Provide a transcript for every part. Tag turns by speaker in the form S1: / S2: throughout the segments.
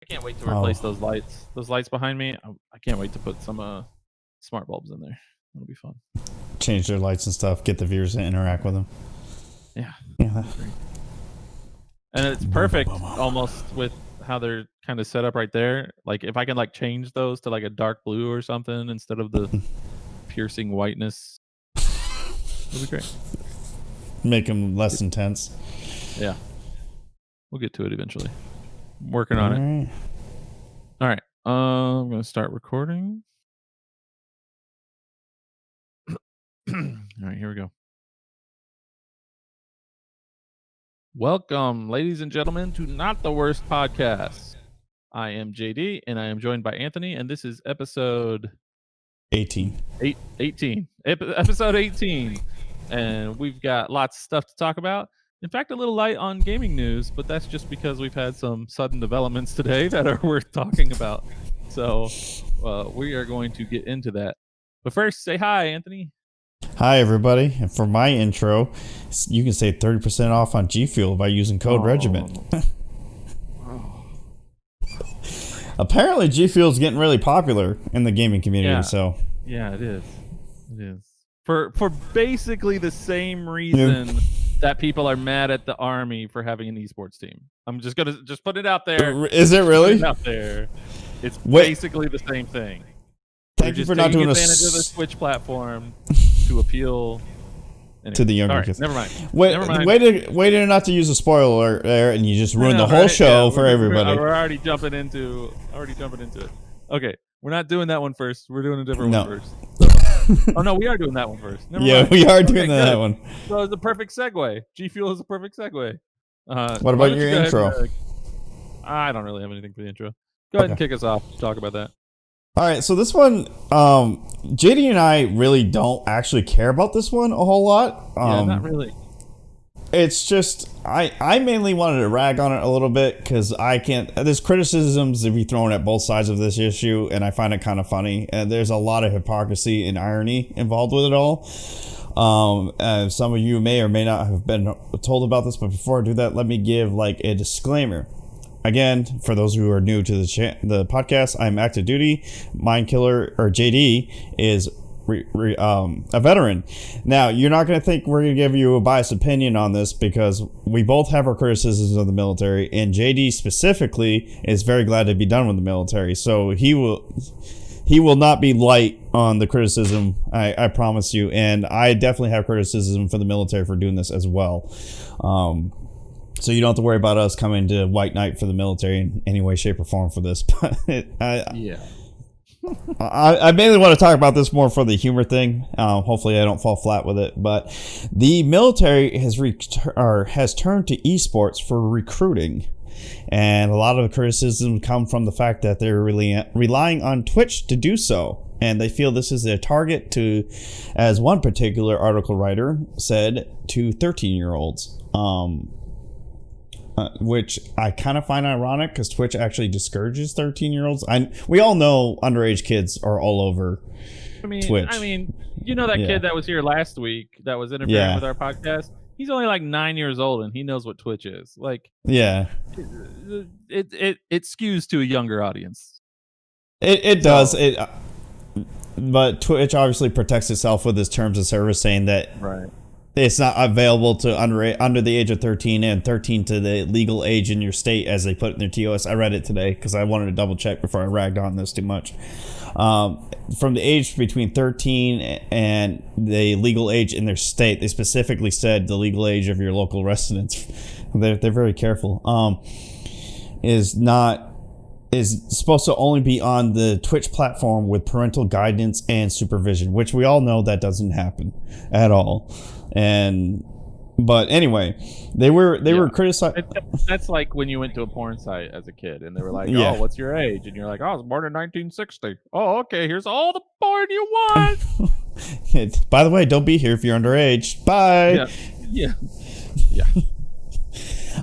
S1: I can't wait to replace those lights. Those lights behind me. I can't wait to put some smart bulbs in there. It'll be fun.
S2: Change their lights and stuff. Get the viewers to interact with them.
S1: Yeah.
S2: Yeah.
S1: And it's perfect almost with how they're kind of set up right there. Like if I can like change those to like a dark blue or something instead of the piercing whiteness, it'll be great.
S2: Make them less intense.
S1: Yeah. We'll get to it eventually. I'm working on it. All right. I'm going to start recording. All right, here we go. Welcome, ladies and gentlemen, to Not the Worst Podcast. I am JD, and I am joined by Anthony, and this is episode
S2: 18.
S1: 18. Episode 18. And we've got lots of stuff to talk about. In fact, a little light on gaming news, but that's just because we've had some sudden developments today that are worth talking about. So we are going to get into that. But first, say hi, Anthony.
S2: Hi, everybody. And for my intro, you can save 30% off on G Fuel by using code Regiment. Apparently, G Fuel is getting really popular in the gaming community.
S1: Yeah.
S2: So
S1: yeah, it is. It is for basically the same reason that people are mad at the Army for having an eSports team. I'm just gonna put it out there.
S2: Is it really?
S1: Put it out there. It's basically the same thing.
S2: Thank you for not doing
S1: advantage of the Switch platform to appeal
S2: to the younger kids.
S1: Never mind.
S2: Wait not to use a spoiler alert there, and you just ruined the whole show for everybody.
S1: We're already jumping into it. Okay, we're not doing that one first. We're doing a different one first. So. Oh no, we are doing that one first. Never mind.
S2: We are doing that one.
S1: So it's a perfect segue. G Fuel is a perfect segue.
S2: What about your intro?
S1: I don't really have anything for the intro. Go ahead and kick us off. Talk about that.
S2: All right, so this one, JD and I really don't actually care about this one a whole lot.
S1: Yeah, not really.
S2: It's just, I mainly wanted to rag on it a little bit because there's criticisms to be thrown at both sides of this issue, and I find it kind of funny. And there's a lot of hypocrisy and irony involved with it all. Some of you may or may not have been told about this, but before I do that, let me give like a disclaimer. Again, for those who are new to the podcast, I'm active duty. Mind Killer, or JD, is a veteran. Now, you're not going to think we're going to give you a biased opinion on this because we both have our criticisms of the military, and JD specifically is very glad to be done with the military. So he will not be light on the criticism, I promise you. And I definitely have criticism for the military for doing this as well. So you don't have to worry about us coming to White Knight for the military in any way, shape, or form for this. But I mainly want to talk about this more for the humor thing. Hopefully I don't fall flat with it. But the military has turned to eSports for recruiting. And a lot of the criticism come from the fact that they're really relying on Twitch to do so. And they feel this is a target to, as one particular article writer said, to 13-year-olds. Which I kind of find ironic because Twitch actually discourages 13-year-olds. We all know underage kids are all over Twitch.
S1: I mean, you know that kid that was here last week that was interfering with our podcast? He's only like 9 years old and he knows what Twitch is. Like, it skews to a younger audience.
S2: It does. But Twitch obviously protects itself with its terms of service, saying that it's not available to under the age of 13 and 13 to the legal age in your state, as they put in their TOS. I read it today because I wanted to double check before I ragged on this too much. From the age between 13 and the legal age in their state, they specifically said the legal age of your local residents. They're very careful. Is supposed to only be on the Twitch platform with parental guidance and supervision, which we all know that doesn't happen at all. But anyway, they were criticized.
S1: That's like when you went to a porn site as a kid and they were like, "Oh, what's your age?" And you're like, "Oh, I was born in 1960." "Oh, okay. Here's all the porn you want."
S2: By the way, don't be here if you're underage. Bye.
S1: Yeah.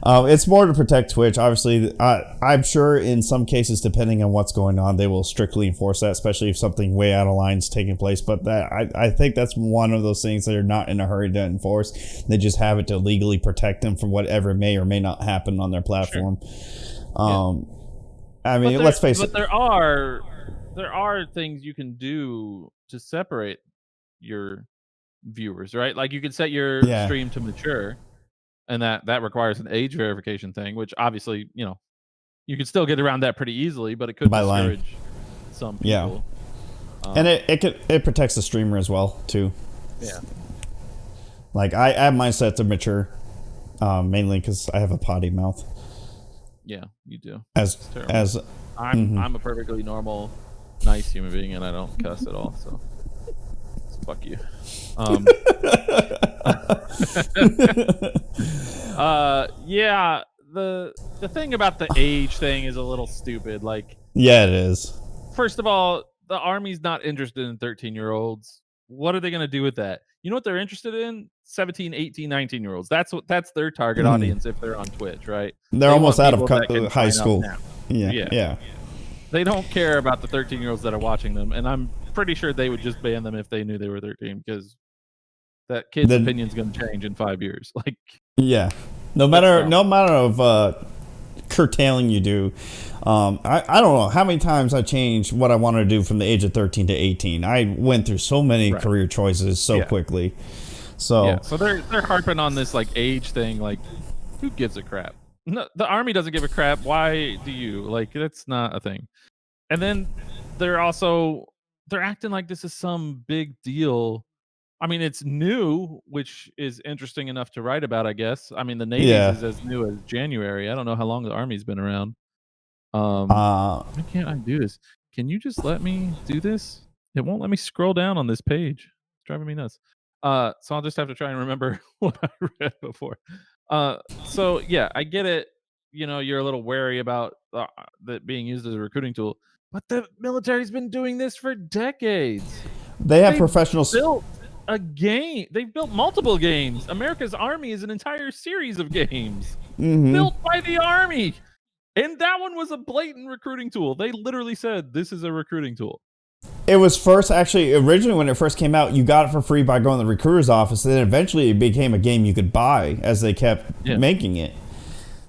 S2: It's more to protect Twitch. Obviously, I'm sure in some cases, depending on what's going on, they will strictly enforce that, especially if something way out of line is taking place. But I think that's one of those things that are not in a hurry to enforce. They just have it to legally protect them from whatever may or may not happen on their platform. Sure. I mean, let's face it.
S1: But there are things you can do to separate your viewers, right? Like you can set your
S2: Yeah,
S1: stream to mature, and that requires an age verification thing, which obviously, you can still get around that pretty easily, but it could
S2: by lying.
S1: discourage some
S2: Yeah,
S1: people.
S2: and it protects the streamer as well too.
S1: Yeah.
S2: Like I have mine set to mature, mainly because I have a potty mouth.
S1: Yeah, you do.
S2: As
S1: It's terrible.
S2: as
S1: I'm a perfectly normal, nice human being, and I don't cuss at all. So fuck you. Yeah. The thing about the age thing is a little stupid. Like,
S2: yeah, it is.
S1: first of all, the army's not interested in 13-year-olds. What are they going to do with that? You know what they're interested in? 17, 18, 19-year-olds. That's their target audience if they're on Twitch, right?
S2: They're
S1: They
S2: almost
S1: want
S2: out
S1: people
S2: of
S1: that can
S2: high
S1: sign up
S2: school.
S1: now.
S2: Yeah.
S1: They don't care about the 13-year-olds that are watching them, and I'm pretty sure they would just ban them if they knew they were 13, because that kid's opinion's going to change in 5 years. Like,
S2: yeah, no matter of curtailing you do. I don't know how many times I changed what I wanted to do from the age of 13 to 18. I went through so many career choices so quickly. So
S1: so they're harping on this like age thing. Like, who gives a crap? No, the army doesn't give a crap. Why do you? Like, that's not a thing. And then they're acting like this is some big deal. I mean, it's new, which is interesting enough to write about, I guess. I mean, the Navy's is as new as January. I don't know how long the Army's been around. Why can't I do this? Can you just let me do this? It won't let me scroll down on this page. It's driving me nuts. So I'll just have to try and remember what I read before. So yeah, I get it. You're a little wary about that being used as a recruiting tool, but the military's been doing this for decades.
S2: they have
S1: They
S2: professionals.
S1: built a game. They've built multiple games. America's Army is an entire series of games built by the Army. And that one was a blatant recruiting tool. They literally said, this is a recruiting tool.
S2: It was first, actually, originally when it first came out, you got it for free by going to the recruiter's office. And then eventually it became a game you could buy as they kept making it.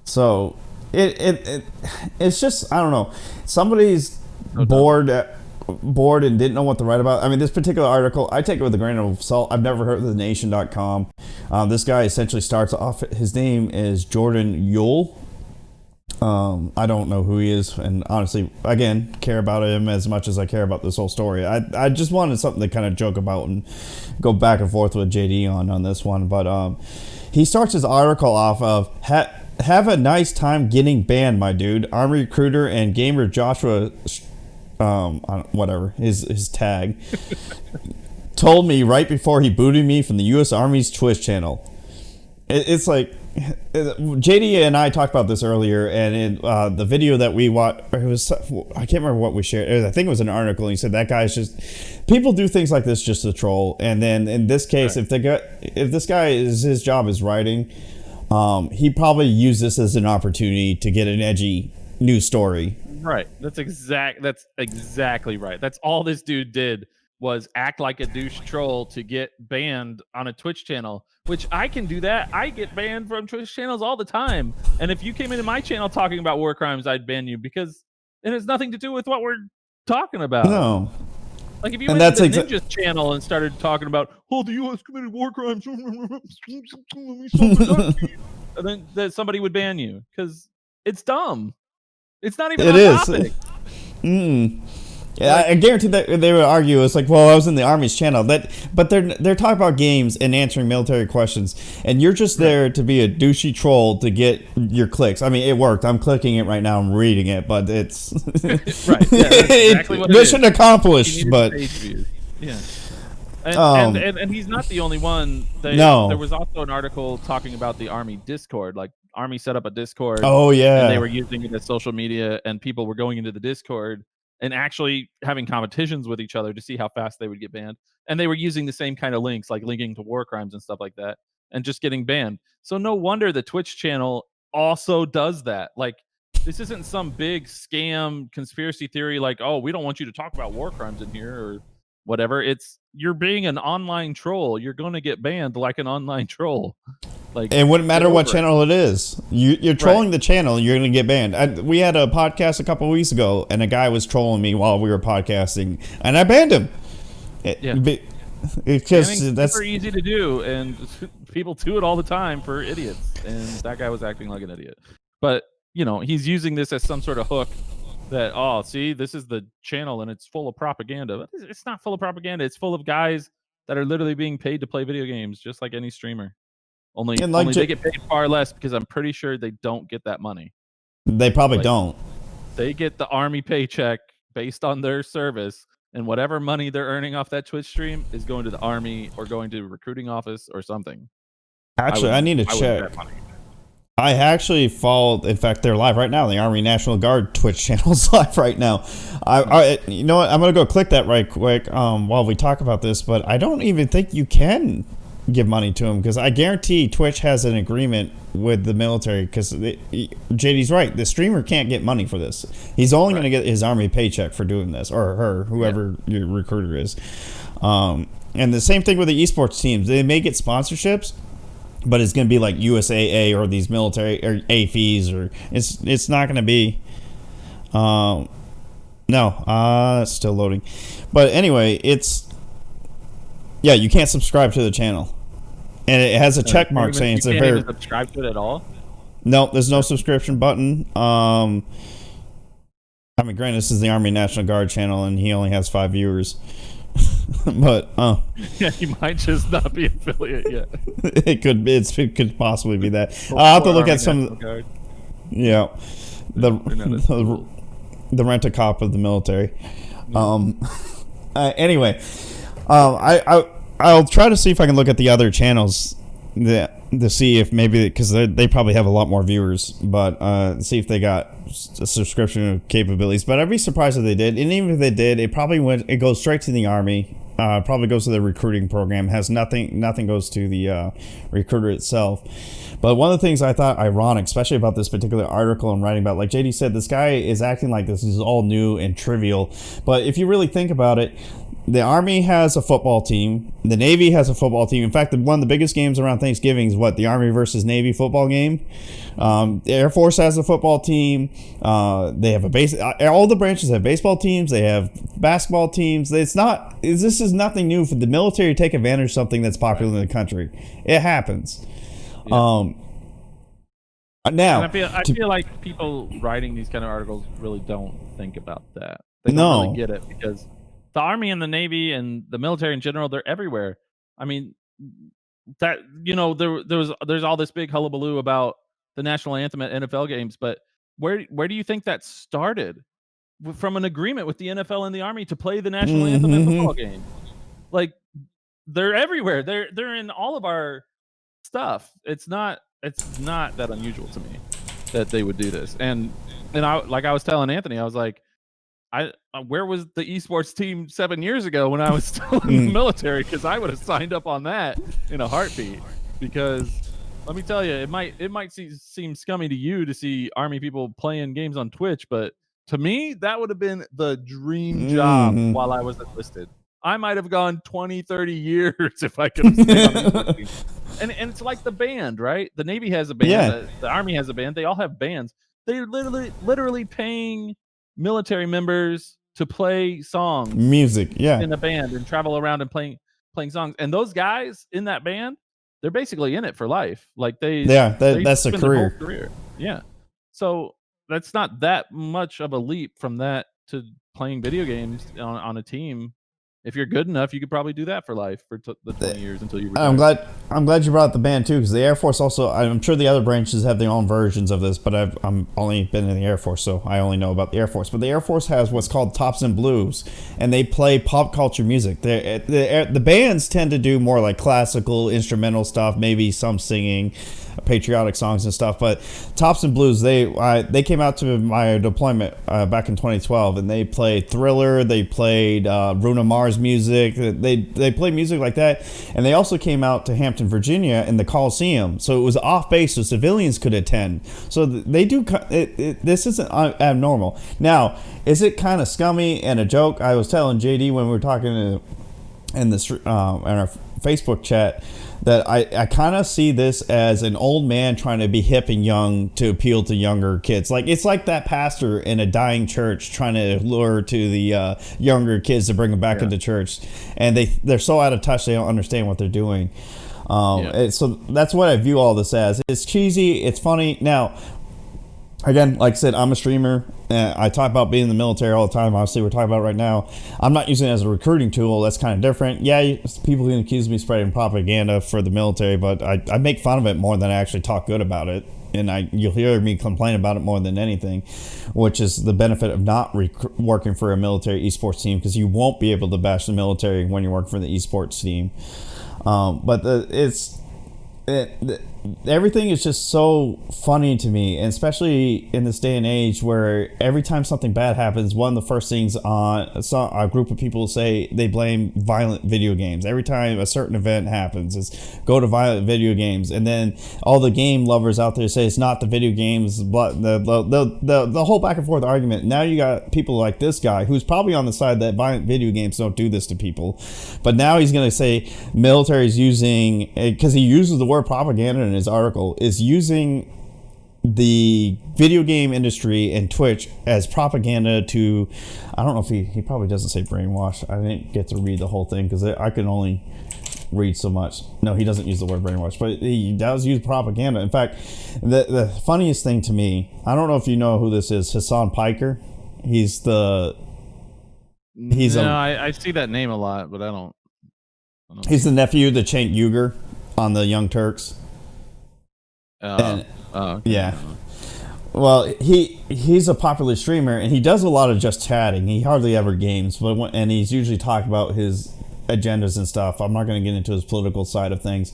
S2: So it's just, I don't know. Somebody's bored and didn't know what to write about. I mean, this particular article, I take it with a grain of salt. I've never heard of thenation.com. This guy essentially starts off, his name is Jordan Yule. I don't know who he is, and honestly, again, care about him as much as I care about this whole story. I just wanted something to kind of joke about and go back and forth with JD on this one. But he starts his article off of have a nice time getting banned, my dude. Army recruiter and gamer Joshua, whatever his tag, told me right before he booted me from the U.S. Army's Twitch channel. It's like, JD and I talked about this earlier, and in the video that we watched, I can't remember what we shared. I think it was an article, and he said that guy's just, people do things like this just to troll. And then in this case, if this guy his job is writing, he probably used this as an opportunity to get an edgy news story.
S1: Right. That's exactly right. That's all this dude did, was act like a douche troll to get banned on a Twitch channel, which I can do that. I get banned from Twitch channels all the time. And if you came into my channel talking about war crimes, I'd ban you, because it has nothing to do with what we're talking about.
S2: No.
S1: Like, if you went to the Ninja's channel and started talking about, oh, the U.S. committed war crimes, and then somebody would ban you, because it's dumb. It's not even on topic.
S2: Yeah, I guarantee that they would argue it's like, well, I was in the Army's channel. But they're talking about games and answering military questions, and you're just there to be a douchey troll to get your clicks. I mean, it worked. I'm clicking it right now. I'm reading it, but it's
S1: right. Yeah, that's exactly what it
S2: mission
S1: is.
S2: accomplished. But
S1: yeah, and he's not the only one. There was also an article talking about the Army Discord. Like, Army set up a Discord.
S2: Oh yeah,
S1: and they were using it as social media, and people were going into the Discord and actually having competitions with each other to see how fast they would get banned. And they were using the same kind of links, like linking to war crimes and stuff like that, and just getting banned. So no wonder the Twitch channel also does that. Like, this isn't some big scam conspiracy theory like, oh, we don't want you to talk about war crimes in here or whatever. It's, you're being an online troll. You're going to get banned like an online troll. Like,
S2: it wouldn't
S1: get
S2: matter what
S1: over it.
S2: channel it is. You're trolling
S1: Right.
S2: the channel, you're going to get banned. We had a podcast a couple of weeks ago, and a guy was trolling me while we were podcasting, and I banned him.
S1: Yeah.
S2: It's
S1: Banning's
S2: just that's
S1: super easy to do, and people do it all the time for idiots. And that guy was acting like an idiot. But he's using this as some sort of hook that, oh, see, this is the channel and it's full of propaganda. But it's not full of propaganda. It's full of guys that are literally being paid to play video games, just like any streamer. Only
S2: and like
S1: they get paid far less because I'm pretty sure they don't get that money.
S2: they probably
S1: Like,
S2: don't.
S1: they get the army paycheck based on their service, and whatever money they're earning off that Twitch stream is going to the army or going to recruiting office or something.
S2: Actually, I need to check. I actually follow. In fact, they're live right now. The Army National Guard Twitch channel's live right now. You know what? I'm gonna go click that right quick while we talk about this. But I don't even think you can give money to them because I guarantee Twitch has an agreement with the military. Because JD's right. The streamer can't get money for this. He's only gonna get his Army paycheck for doing this, or her, whoever your recruiter is. And the same thing with the esports teams. They may get sponsorships, but it's going to be like USAA or these military or AFEs, or it's not going to be. It's still loading. But anyway, you can't subscribe to the channel, and it has a check mark saying it's a
S1: very.
S2: very.
S1: You can't even subscribe to it at all.
S2: No, there's no subscription button. I mean, granted, this is the Army National Guard channel, and he only has 5 viewers. But
S1: yeah, he might just not be affiliate yet.
S2: it could possibly be that. I'll have to look at some. Yeah, the rent-a-cop of the military. Anyway, I'll try to see if I can look at the other channels to see if maybe, because they probably have a lot more viewers, but see if they got subscription capabilities. But I'd be surprised if they did. And even if they did, it goes straight to the Army. Probably goes to the recruiting program. Has nothing goes to the recruiter itself. But one of the things I thought ironic, especially about this particular article I'm writing about, like JD said, this guy is acting like this is all new and trivial. But if you really think about it, the Army has a football team. The Navy has a football team. In fact, one of the biggest games around Thanksgiving is the Army versus Navy football game. The Air Force has a football team. They have all the branches have baseball teams. They have basketball teams. This is nothing new for the military to take advantage of something that's popular in the country. It happens.
S1: Yeah.
S2: Now,
S1: and I feel like people writing these kind of articles really don't think about that. They don't really get it, because the Army and the Navy and the military in general, they're everywhere. I mean, that there's all this big hullabaloo about the national anthem at NFL games, but where do you think that started? From an agreement with the NFL and the Army to play the national anthem at football games. Like, they're everywhere. They're in all of our stuff. It's not that unusual to me that they would do this. And I was telling Anthony, I was like, where was the esports team 7 years ago when I was still in the military? Because I would have signed up on that in a heartbeat. Because let me tell you, it might seem scummy to you to see Army people playing games on Twitch, but to me, that would have been the dream job while I was enlisted. I might have gone 20, 30 years if I could have stayed on the esports team. And it's like the band, right? The Navy has a band.
S2: Yeah.
S1: The Army has a band. They all have bands. They're literally paying military members to play songs,
S2: music,
S1: in a band and travel around and playing songs. And those guys in that band, they're basically in it for life. Like that's
S2: a
S1: career. Yeah. So that's not that much of a leap from that to playing video games on a team. If you're good enough, you could probably do that for life for the 20 years until you retire.
S2: I'm glad you brought up the band too, because the Air Force also, I'm sure the other branches have their own versions of this, but I'm only been in the Air Force, so I only know about the Air Force. But the Air Force has what's called Tops and Blues, and they play pop culture music. The bands tend to do more like classical, instrumental stuff, maybe some singing, patriotic songs and stuff. But Tops and Blues, they came out to my deployment back in 2012, and they played Thriller, they played Bruno Mars music, they played music like that, and they also came out to Hampton, Virginia in the Coliseum, so it was off base so civilians could attend. So they do this isn't abnormal. Now, is it kind of scummy and a joke? I was telling JD when we were talking in this in our Facebook chat that I kind of see this as an old man trying to be hip and young to appeal to younger kids. Like it's like that pastor in a dying church trying to lure to the younger kids to bring them back into church, and they're so out of touch they don't understand what they're doing. So that's what I view all this as. It's cheesy. It's funny. Now, again, like I said, I'm a streamer. I talk about being in the military all the time. Obviously, we're talking about it right now. I'm not using it as a recruiting tool. That's kind of different. Yeah, people can accuse me of spreading propaganda for the military, but I make fun of it more than I actually talk good about it. And you'll hear me complain about it more than anything, which is the benefit of not working for a military esports team, because you won't be able to bash the military when you work for the esports team. But everything is just so funny to me, and especially in this day and age where every time something bad happens, one of the first things on a group of people say they blame violent video games. Every time a certain event happens, it's go to violent video games, and then all the game lovers out there say it's not the video games, but the whole back and forth argument. Now you got people like this guy who's probably on the side that violent video games don't do this to people, but now he's going to say military is using, because he uses the word propaganda in his article, is using the video game industry and Twitch as propaganda to, I don't know if he probably doesn't say brainwash. I didn't get to read the whole thing because I could only read so much. No, he doesn't use the word brainwash, but he does use propaganda. In fact, the funniest thing to me, I don't know if you know who this is, Hassan Piker. I
S1: see that name a lot, but I don't
S2: he's the nephew to Cenk Uygur on the Young Turks.
S1: Okay.
S2: Yeah. Well, he's a popular streamer, and he does a lot of just chatting. He hardly ever games, and he's usually talking about his agendas and stuff. I'm not going to get into his political side of things,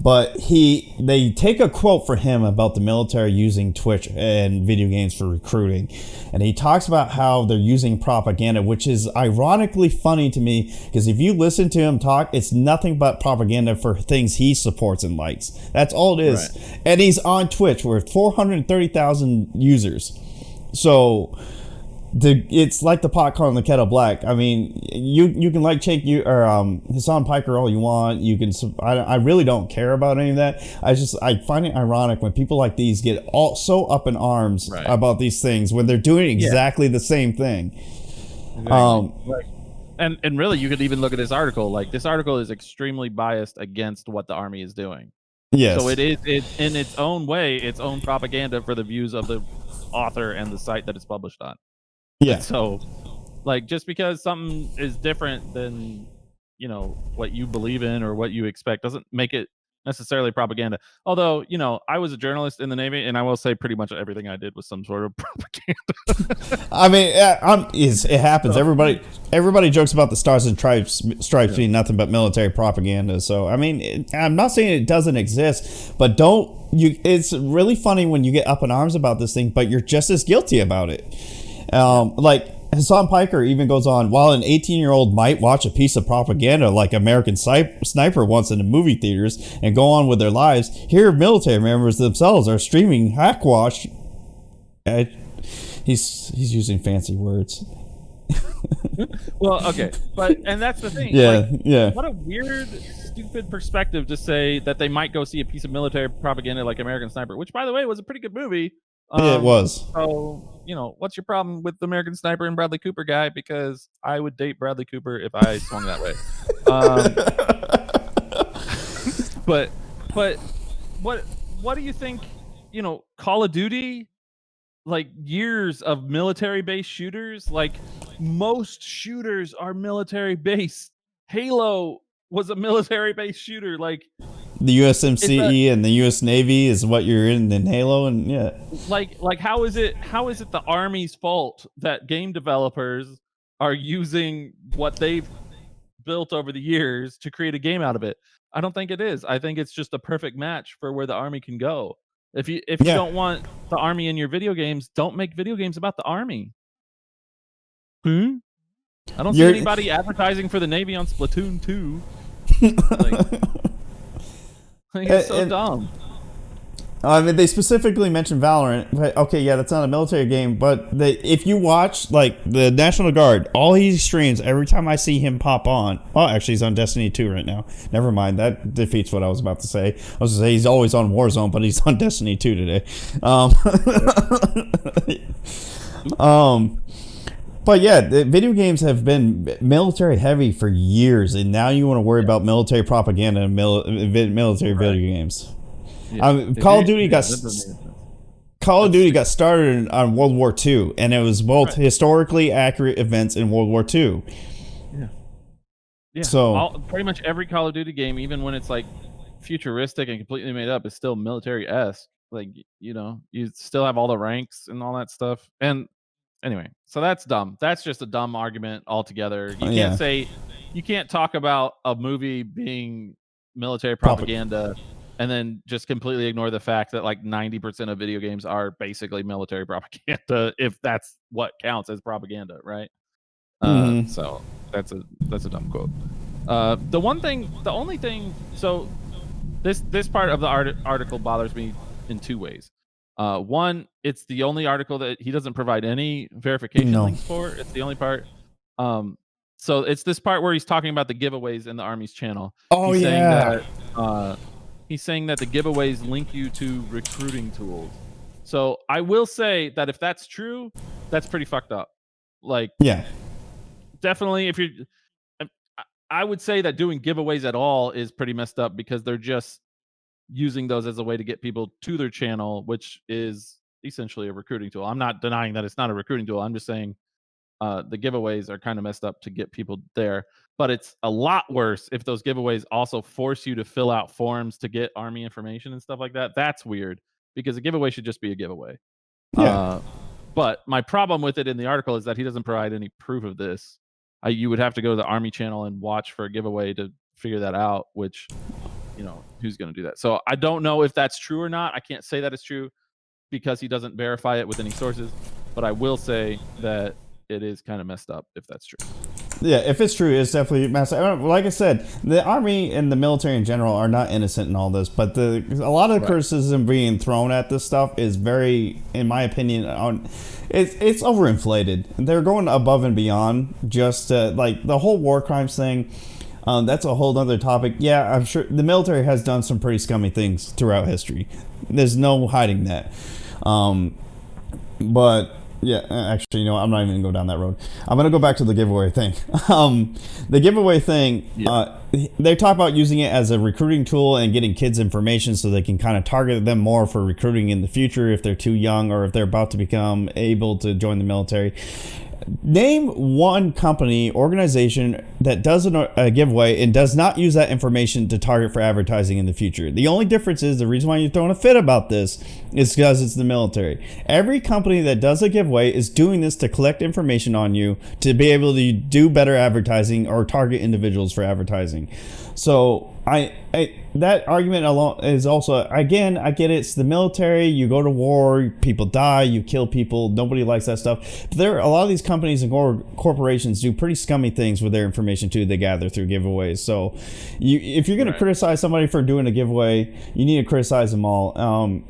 S2: but they take a quote for him about the military using Twitch and video games for recruiting, and he talks about how they're using propaganda, which is ironically funny to me, because if you listen to him talk, it's nothing but propaganda for things he supports and likes. That's all it is. Right. And he's on Twitch with 430,000 users, so it's like the pot calling the kettle black. I mean, you can like Hassan Piker all you want. You can. I really don't care about any of that. I find it ironic when people like these get all so up in arms about these things when they're doing exactly the same thing.
S1: Exactly. And really, you could even look at this article. Like, this article is extremely biased against what the Army is doing.
S2: Yes.
S1: So it is in its own way, its own propaganda for the views of the author and the site that it's published on.
S2: Yeah.
S1: And so, like, just because something is different than, what you believe in or what you expect doesn't make it necessarily propaganda. Although, I was a journalist in the Navy, and I will say pretty much everything I did was some sort of propaganda.
S2: I mean, it happens. Everybody jokes about the Stars and Stripes being nothing but military propaganda. So, I mean, I'm not saying it doesn't exist, but it's really funny when you get up in arms about this thing, but you're just as guilty about it. Like Hassan Piker even goes on, while an 18-year-old might watch a piece of propaganda like American Sniper once in the movie theaters and go on with their lives, here military members themselves are streaming hackwash. He's using fancy words.
S1: Well, okay, and that's the thing.
S2: Yeah.
S1: What a weird, stupid perspective to say that they might go see a piece of military propaganda like American Sniper, which, by the way, was a pretty good movie.
S2: Yeah, it was.
S1: So, what's your problem with the American Sniper and Bradley Cooper guy? Because I would date Bradley Cooper if I swung that way. But what do you think? Call of Duty, like, years of military-based shooters. Like, most shooters are military-based. Halo was a military-based shooter. Like,
S2: the USMCE and the U.S. Navy is what you're in Halo, and yeah.
S1: Like how is it the Army's fault that game developers are using what they've built over the years to create a game out of it? I don't think it is. I think it's just a perfect match for where the Army can go. If you don't want the Army in your video games, don't make video games about the Army. I don't see anybody advertising for the Navy on Splatoon 2. Like, it's so dumb.
S2: I mean, they specifically mentioned Valorant. But okay, yeah, that's not a military game. But if you watch like the National Guard, all he streams every time I see him pop on. Oh, actually, he's on Destiny 2 right now. Never mind, that defeats what I was about to say. I was going to say he's always on Warzone, but he's on Destiny 2 today. But yeah, the video games have been military heavy for years, and now you want to worry about military propaganda and military video games.
S1: Yeah.
S2: Call of Duty got
S1: that doesn't make sense.
S2: Call of Duty got started on World War II, and it was both historically accurate events in World War II.
S1: Yeah. Yeah.
S2: So
S1: pretty much every Call of Duty game, even when it's like futuristic and completely made up, is still military-esque. Like, you still have all the ranks and all that stuff. And anyway, so that's dumb. That's just a dumb argument altogether. You can't talk about a movie being military propaganda and then just completely ignore the fact that like 90% of video games are basically military propaganda, if that's what counts as propaganda, right? So that's a dumb quote. The only thing, so this part of the article bothers me in two ways. One, it's the only article that he doesn't provide any verification links for. It's the only part. So it's this part where he's talking about the giveaways in the Army's channel.
S2: Oh,
S1: he's
S2: yeah.
S1: saying that, he's saying that the giveaways link you to recruiting tools. So I will say that if that's true, that's pretty fucked up. Like,
S2: yeah,
S1: definitely, if you're, I would say that doing giveaways at all is pretty messed up, because they're just using those as a way to get people to their channel, which is essentially a recruiting tool. I'm not denying that it's not a recruiting tool. I'm just saying the giveaways are kind of messed up to get people there. But it's a lot worse if those giveaways also force you to fill out forms to get Army information and stuff like that. That's weird, because a giveaway should just be a giveaway.
S2: yeah.
S1: But my problem with it in the article is that he doesn't provide any proof of this. You would have to go to the Army channel and watch for a giveaway to figure that out, which, who's going to do that? So I don't know if that's true or not. I can't say that it's true because he doesn't verify it with any sources. But I will say that it is kind of messed up if that's true.
S2: Yeah, if it's true, it's definitely massive. Like I said, the Army and the military in general are not innocent in all this, but a lot of the criticism being thrown at this stuff is very, in my opinion, it's overinflated. They're going above and beyond just like the whole war crimes thing. That's a whole other topic. Yeah, I'm sure the military has done some pretty scummy things throughout history. There's no hiding that. But yeah, actually, I'm not even going to go down that road. I'm going to go back to the giveaway thing. The giveaway thing, they talk about using it as a recruiting tool and getting kids information so they can kind of target them more for recruiting in the future if they're too young or if they're about to become able to join the military. Name one company, organization that does a giveaway and does not use that information to target for advertising in the future. The only difference is the reason why you're throwing a fit about this is because it's the military. Every company that does a giveaway is doing this to collect information on you to be able to do better advertising or target individuals for advertising. So that argument alone is also, again, I get it. It's the military. You go to war, people die, you kill people. Nobody likes that stuff. But a lot of these companies and corporations do pretty scummy things with their information too. They gather through giveaways. So if you're going to criticize somebody for doing a giveaway, you need to criticize them all.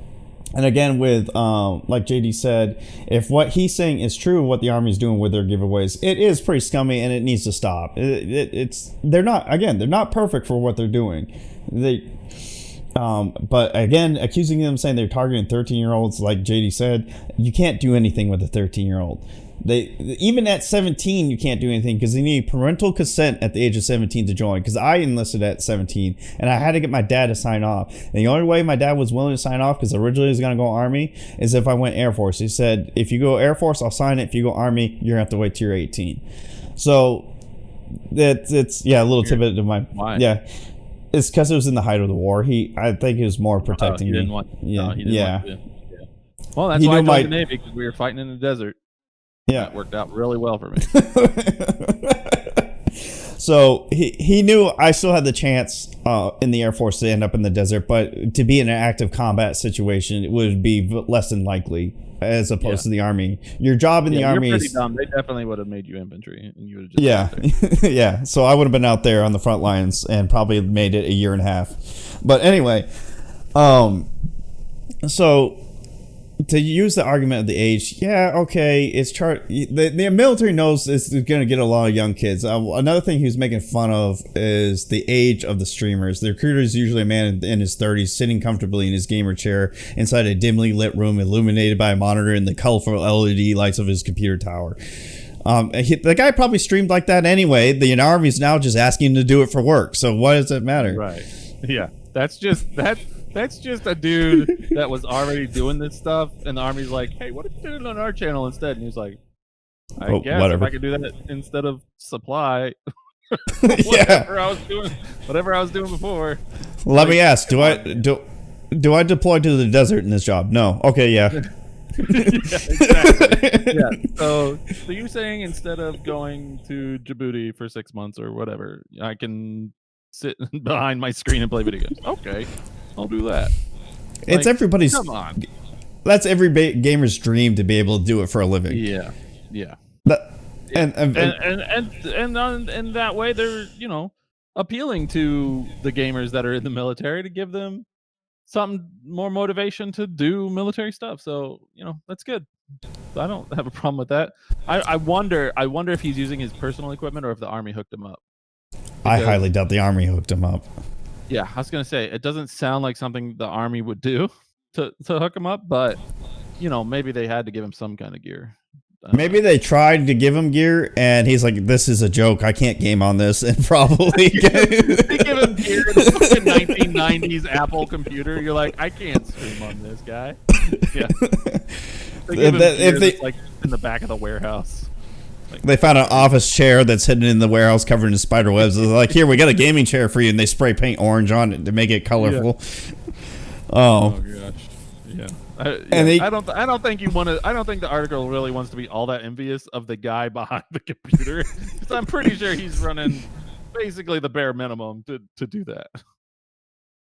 S2: And again, with like JD said, if what he's saying is true, what the Army's doing with their giveaways, it is pretty scummy and it needs to stop. They're not perfect for what they're doing. But again, accusing them saying they're targeting 13-year-olds, like JD said, you can't do anything with a 13-year-old. Even at 17, you can't do anything because they need parental consent at the age of 17 to join. Because I enlisted at 17 and I had to get my dad to sign off. And the only way my dad was willing to sign off, because originally he was going to go Army, is if I went Air Force. He said, if you go Air Force, I'll sign it. If you go Army, you're going to have to wait till you're 18. So it's a little tidbit of my...
S1: Why?
S2: Yeah. It's because it was in the height of the war. I think he was more protecting me.
S1: He didn't want to.
S2: Yeah.
S1: Well, that's why I joined the Navy, because we were fighting in the desert.
S2: Yeah,
S1: that worked out really well for me.
S2: So he knew I still had the chance in the Air Force to end up in the desert, but to be in an active combat situation, it would be less than likely as opposed to the Army. Your job in the Army
S1: you're pretty
S2: is
S1: dumb. They definitely would have made you infantry, and you would have just
S2: yeah. So I would have been out there on the front lines and probably made it a year and a half. But anyway, So to use the argument of the age, yeah, okay, it's the military knows it's going to get a lot of young kids. Another thing he was making fun of is the age of the streamers. The recruiter is usually a man in his 30s sitting comfortably in his gamer chair inside a dimly lit room illuminated by a monitor and the colorful LED lights of his computer tower. The guy probably streamed like that anyway. The Army's now just asking him to do it for work. So why does it matter?
S1: Right. Yeah. That's just a dude that was already doing this stuff, and the Army's like, "Hey, what if you did it on our channel instead?" And he's like, "I guess
S2: whatever.
S1: if I could do that instead of supply,
S2: Yeah.
S1: whatever I was doing before."
S2: Let me ask: Do I deploy to the desert in this job? No. Okay. Yeah.
S1: Yeah, exactly. Yeah. So you're saying instead of going to Djibouti for 6 months or whatever, I can sit behind my screen and play video games? Okay, I'll do that.
S2: It's everybody's.
S1: Come on.
S2: That's every gamer's dream to be able to do it for a living.
S1: Yeah.
S2: And
S1: that way they're appealing to the gamers that are in the military to give them something more motivation to do military stuff. So that's good. I don't have a problem with that. I wonder if he's using his personal equipment or if the Army hooked him up.
S2: I highly doubt the Army hooked him up.
S1: Yeah, I was gonna say it doesn't sound like something the Army would do to hook him up, but maybe they had to give him some kind of gear.
S2: Maybe they tried to give him gear, and he's like, "This is a joke. I can't game on this." And probably
S1: they give him gear in a fucking 1990s Apple computer. You're like, I can't stream on this guy. Yeah, they give him gear that's like in the back of the warehouse.
S2: They found an office chair that's hidden in the warehouse covered in spider webs. They're like, "Here, we got a gaming chair for you," and they spray paint orange on it to make it colorful.
S1: Yeah.
S2: Oh gosh,
S1: yeah. I don't think you want to. I don't think the article really wants to be all that envious of the guy behind the computer, because I'm pretty sure he's running basically the bare minimum to do that.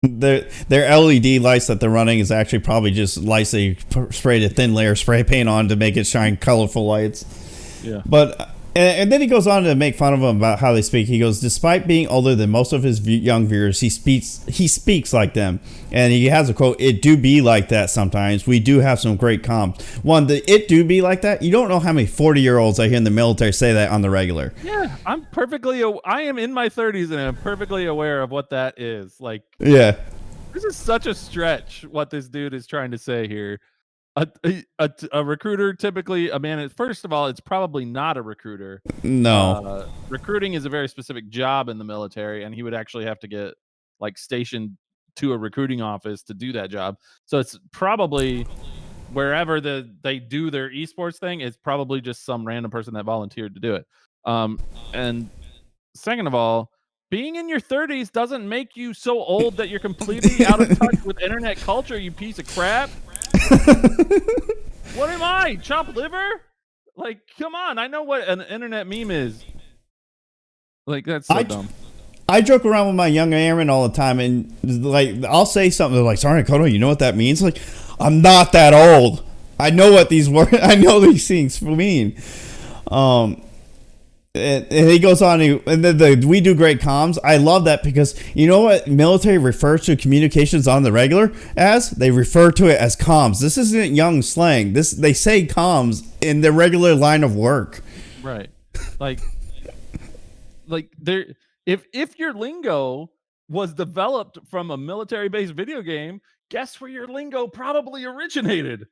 S2: Their LED lights that they're running is actually probably just lights they sprayed a thin layer of spray paint on to make it shine colorful lights.
S1: Yeah.
S2: But and then he goes on to make fun of them about how they speak. He goes, despite being older than most of his young viewers, he speaks like them. And he has a quote, "It do be like that sometimes. We do have some great comms." It do be like that. You don't know how many 40-year-olds I hear in the military say that on the regular.
S1: Yeah, I am in my 30s and I'm perfectly aware of what that is. Like,
S2: yeah,
S1: this is such a stretch what this dude is trying to say here. A recruiter, typically a man. First of all, it's probably not a recruiter.
S2: No,
S1: recruiting is a very specific job in the military, and he would actually have to get stationed to a recruiting office to do that job. So it's probably wherever they do their eSports thing. It's probably just some random person that volunteered to do it. And second of all, being in your 30s doesn't make you so old that you're completely out of touch with internet culture. You piece of crap. What am I? Chopped liver? Like, come on. I know what an internet meme is. Like, that's so dumb.
S2: I joke around with my young airmen all the time, and I'll say something like, "Sergeant Koto, you know what that means?" Like, I'm not that old. I know what these words. I know these things mean. And he goes on, and then we do great comms. I love that because you know what military refers to communications on the regular as? They refer to it as comms. This isn't young slang. They say comms in their regular line of work.
S1: Right. Like there. If your lingo was developed from a military-based video game, guess where your lingo probably originated?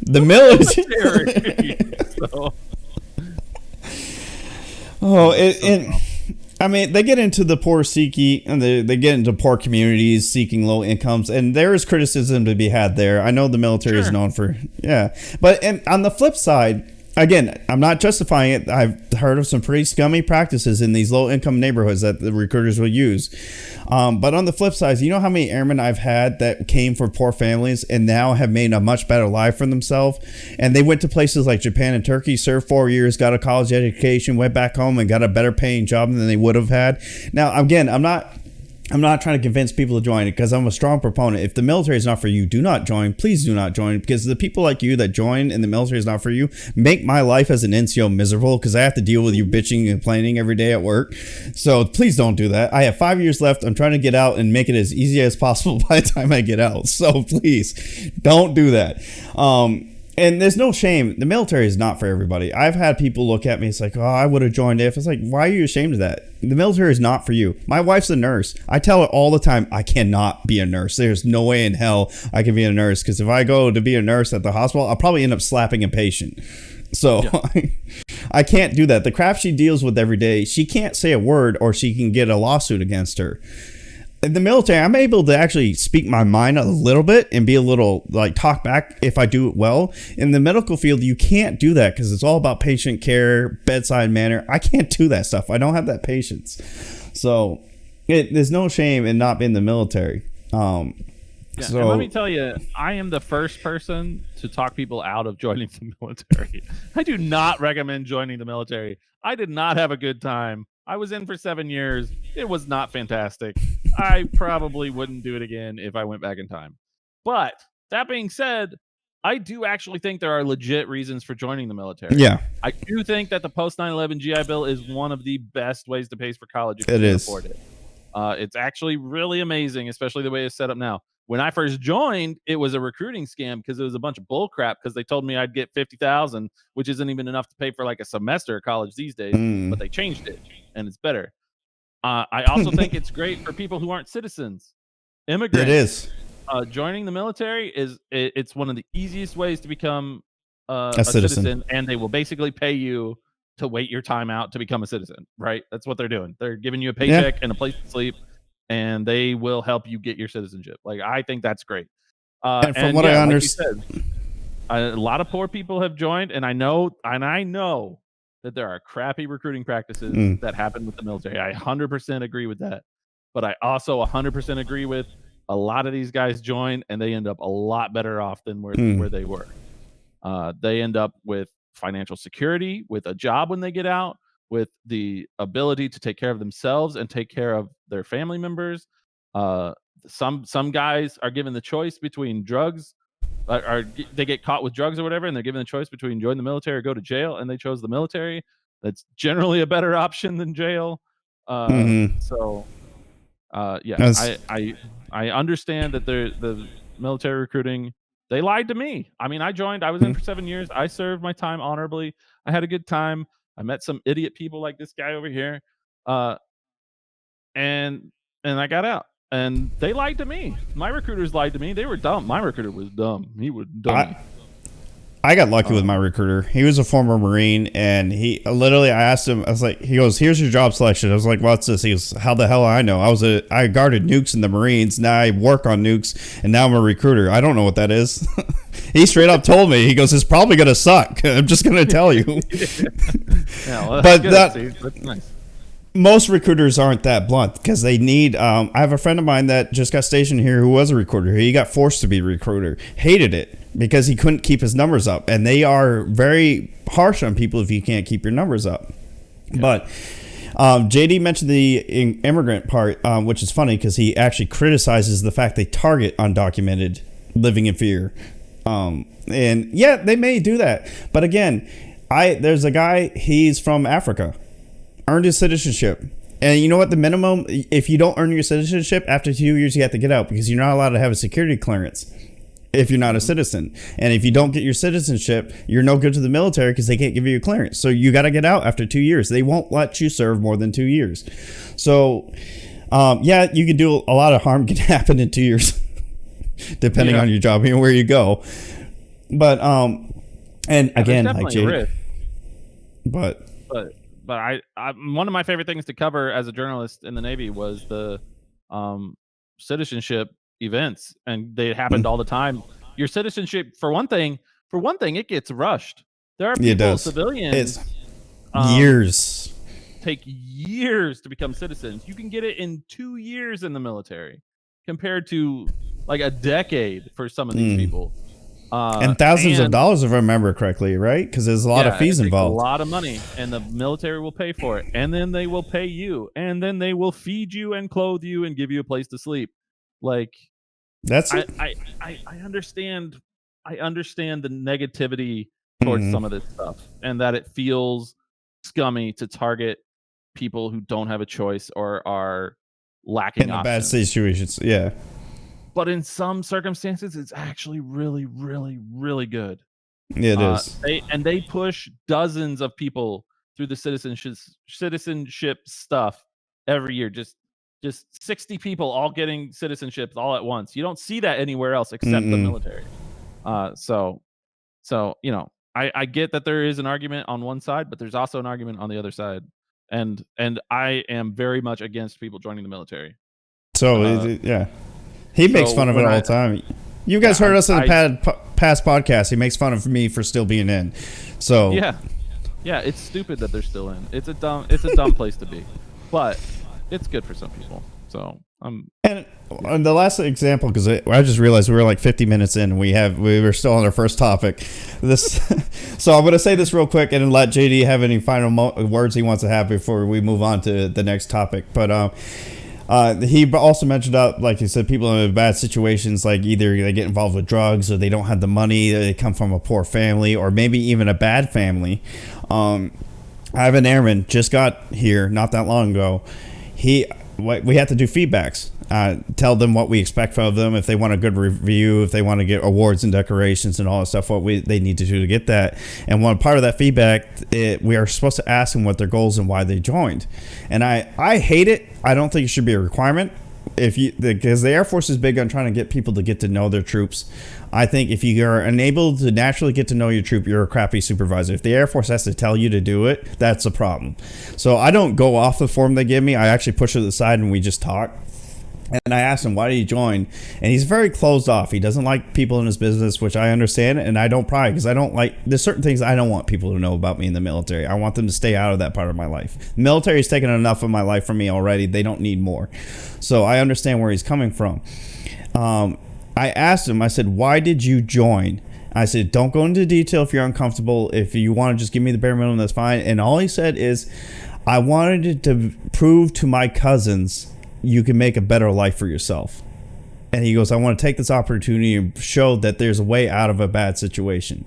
S2: The military.
S1: So.
S2: Oh, I mean, they get into the poor seeking, and they get into poor communities seeking low incomes, and there is criticism to be had there. I know the military is known for, but on the flip side, again, I'm not justifying it. I've heard of some pretty scummy practices in these low-income neighborhoods that the recruiters will use. But on the flip side, you know how many airmen I've had that came from poor families and now have made a much better life for themselves? And they went to places like Japan and Turkey, served 4 years, got a college education, went back home and got a better paying job than they would have had. Now, again, I'm not I'm not trying to convince people to join it because I'm a strong proponent. If the military is not for you, do not join. Please do not join, because the people like you that join and the military is not for you make my life as an NCO miserable, because I have to deal with you bitching and complaining every day at work. So please don't do that. I have 5 years left. I'm trying to get out and make it as easy as possible by the time I get out. So please don't do that. And there's no shame. The military is not for everybody. I've had people look at me. It's like, oh, I would have joined if. It's like, why are you ashamed of that? The military is not for you. My wife's a nurse. I tell her all the time, I cannot be a nurse. There's no way in hell I can be a nurse, because if I go to be a nurse at the hospital, I'll probably end up slapping a patient. So yeah. I can't do that. The crap she deals with every day, she can't say a word or she can get a lawsuit against her. In the military, I'm able to actually speak my mind a little bit and be a little, like, talk back if I do it well. In the medical field, you can't do that because it's all about patient care, bedside manner. I can't do that stuff. I don't have that patience. So there's no shame in not being in the military.
S1: Yeah, so, and let me tell you, I am the first person to talk people out of joining the military. I do not recommend joining the military. I did not have a good time. I was in for 7 years. It was not fantastic. I probably wouldn't do it again if I went back in time. But that being said, I do actually think there are legit reasons for joining the military.
S2: Yeah.
S1: I do think that the post 9/11 GI Bill is one of the best ways to pay for college if
S2: you can
S1: afford it. It's actually really amazing, especially the way it's set up now. When I first joined, it was a recruiting scam because it was a bunch of bull crap, because they told me I'd get 50,000, which isn't even enough to pay for like a semester of college these days, but they changed it and it's better. I also think it's great for people who aren't citizens, immigrants.
S2: It is.
S1: Joining the military it's one of the easiest ways to become a citizen, and they will basically pay you to wait your time out to become a citizen, right? That's what they're doing. They're giving you a paycheck and a place to sleep, and they will help you get your citizenship. Like, I think that's great.
S2: And from what I understand,
S1: like a lot of poor people have joined, and I know that there are crappy recruiting practices that happen with the military. I 100% agree with that. But I also 100% agree with a lot of these guys join and they end up a lot better off than where they were. They end up with financial security, with a job when they get out, with the ability to take care of themselves and take care of their family members. Some guys are given the choice between drugs, or they get caught with drugs or whatever, and they're given the choice between join the military or go to jail, and they chose the military. That's generally a better option than jail. So yeah, I understand that the military recruiting, they lied to me. I mean, I joined, I was in for 7 years. I served my time honorably. I had a good time. I met some idiot people like this guy over here. And I got out. And they lied to me. My recruiters lied to me. They were dumb. My recruiter was dumb. He was dumb.
S2: I got lucky with my recruiter. He was a former Marine, and he literally, I asked him, I was like, he goes, "Here's your job selection." I was like, "What's this?" He goes, "How the hell I know? I guarded nukes in the Marines. Now I work on nukes, and now I'm a recruiter. I don't know what that is." He straight up told me, he goes, "It's probably going to suck. I'm just going to tell you."
S1: Yeah, well,
S2: but
S1: that's nice.
S2: Most recruiters aren't that blunt, because they need, I have a friend of mine that just got stationed here who was a recruiter. He got forced to be a recruiter, hated it because he couldn't keep his numbers up, and they are very harsh on people if you can't keep your numbers up. Yeah. But JD mentioned the immigrant part, which is funny because he actually criticizes the fact they target undocumented living in fear. And yeah, they may do that, but again, there's a guy, he's from Africa, earned his citizenship, and you know what, the minimum, if you don't earn your citizenship after 2 years, you have to get out, because you're not allowed to have a security clearance if you're not a citizen. And if you don't get your citizenship, you're no good to the military because they can't give you a clearance. So you got to get out after 2 years. They won't let you serve more than 2 years. So yeah, you can do a lot of harm, can happen in 2 years depending on your job and where you go. But and again, like JD, but
S1: I one of my favorite things to cover as a journalist in the Navy was the citizenship events, and they happened all the time. Your citizenship, for one thing, it gets rushed. There are people, civilians,
S2: years,
S1: take years to become citizens. You can get it in 2 years in the military, compared to like a decade for some of these people.
S2: And thousands of
S1: And
S2: dollars, if I remember correctly, right? Because there's a lot of
S1: yeah, it
S2: fees
S1: takes a
S2: involved.
S1: lot of money, and the military will pay for it, and then they will pay you, and then they will feed you and clothe you and give you a place to sleep. Like,
S2: That's
S1: I
S2: it.
S1: I I understand the negativity towards
S2: Mhm.
S1: some of this stuff, and that it feels scummy to target people who don't have a choice or are lacking
S2: In the bad
S1: options.
S2: situations, yeah,
S1: But in some circumstances, it's actually really, really, really good.
S2: it is.
S1: They push dozens of people through the citizenship stuff every year. Just 60 people all getting citizenships all at once. You don't see that anywhere else except the
S2: Mm-mm.
S1: military. So I get that there is an argument on one side, but there's also an argument on the other side, and I am very much against people joining the military.
S2: So
S1: Uh,
S2: yeah, he makes
S1: so
S2: fun of it
S1: when
S2: all
S1: I
S2: the time. You
S1: yeah
S2: guys heard us in the
S1: I
S2: past podcast. He makes fun of me for still being in. So
S1: yeah yeah it's stupid that they're still in. It's a dumb place to be, but it's good for some people. So
S2: and on the last example, because I just realized we were like 50 minutes in. And we were still on our first topic. This, so I'm going to say this real quick and then let JD have any final words he wants to have before we move on to the next topic. But he also mentioned like you said, people in bad situations, like either they get involved with drugs or they don't have the money, or they come from a poor family, or maybe even a bad family. I have an airman just got here not that long ago. We have to do feedbacks. Tell them what we expect from them. If they want a good review, if they want to get awards and decorations and all that stuff, they need to do to get that. And one part of that feedback, we are supposed to ask them what their goals and why they joined. And I hate it. I don't think it should be a requirement. Because the Air Force is big on trying to get people to get to know their troops. I think if you are unable to naturally get to know your troop, you're a crappy supervisor. If the Air Force has to tell you to do it, that's a problem. So I don't go off the form they give me. I actually push it to the side and we just talk. And I asked him, why did he join? And he's very closed off. He doesn't like people in his business, which I understand. And I don't pry because I don't like, there's certain things I don't want people to know about me in the military. I want them to stay out of that part of my life. The military has taken enough of my life from me already. They don't need more. So I understand where he's coming from. I asked him, I said, why did you join? I said, don't go into detail if you're uncomfortable. If you want to just give me the bare minimum, that's fine. And all he said is, I wanted to prove to my cousins you can make a better life for yourself. And he goes, I want to take this opportunity and show that there's a way out of a bad situation.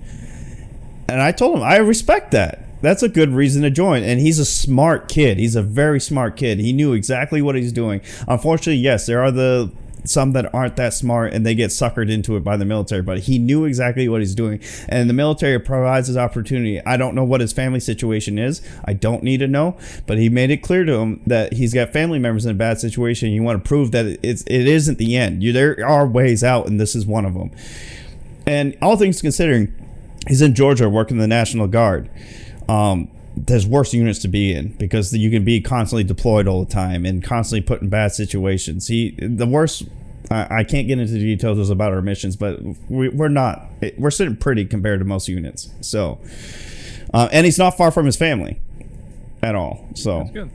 S2: And I told him, I respect that. That's a good reason to join. And he's a smart kid. He's a very smart kid. He knew exactly what he's doing. Unfortunately, yes, there are some that aren't that smart and they get suckered into it by the military, but he knew exactly what he's doing, and the military provides his opportunity. I don't know what his family situation is. I don't need to know, but he made it clear to him that he's got family members in a bad situation. You want to prove that it isn't the end. There are ways out, and this is one of them. And all things considering, he's in Georgia working the National Guard. There's worse units to be in because you can be constantly deployed all the time and constantly put in bad situations. The worst, I can't get into the details about our missions, but we're sitting pretty compared to most units. So, and he's not far from his family at all. So
S1: that's good.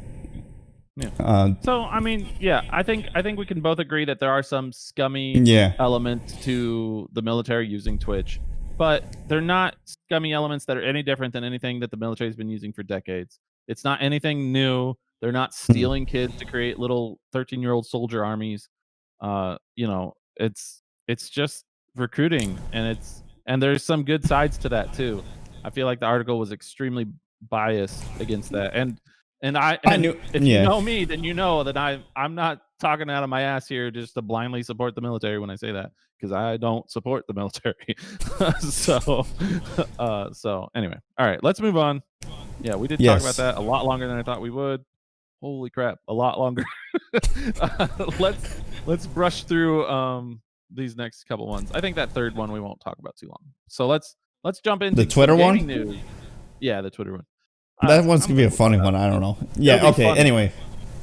S1: Yeah. So I mean, yeah, I think we can both agree that there are some scummy elements to the military using Twitch, but they're not scummy elements that are any different than anything that the military has been using for decades. It's not anything new. They're not stealing kids to create little 13-year-old soldier armies. It's just recruiting, and there's some good sides to that too. I feel like the article was extremely biased against that, and
S2: I knew.
S1: if you know me, then you know that I'm not talking out of my ass here just to blindly support the military when I say that, because I don't support the military. So anyway, all right, let's move on. Yeah, we did talk about that a lot longer than I thought we would. Holy crap, a lot longer. Let's brush through these next couple ones. I think that third one we won't talk about too long. So let's jump into
S2: the Twitter
S1: gaming
S2: one.
S1: News. Yeah, the Twitter one.
S2: That one's gonna be a funny one. I don't know. Yeah. Okay.
S1: Funny.
S2: Anyway.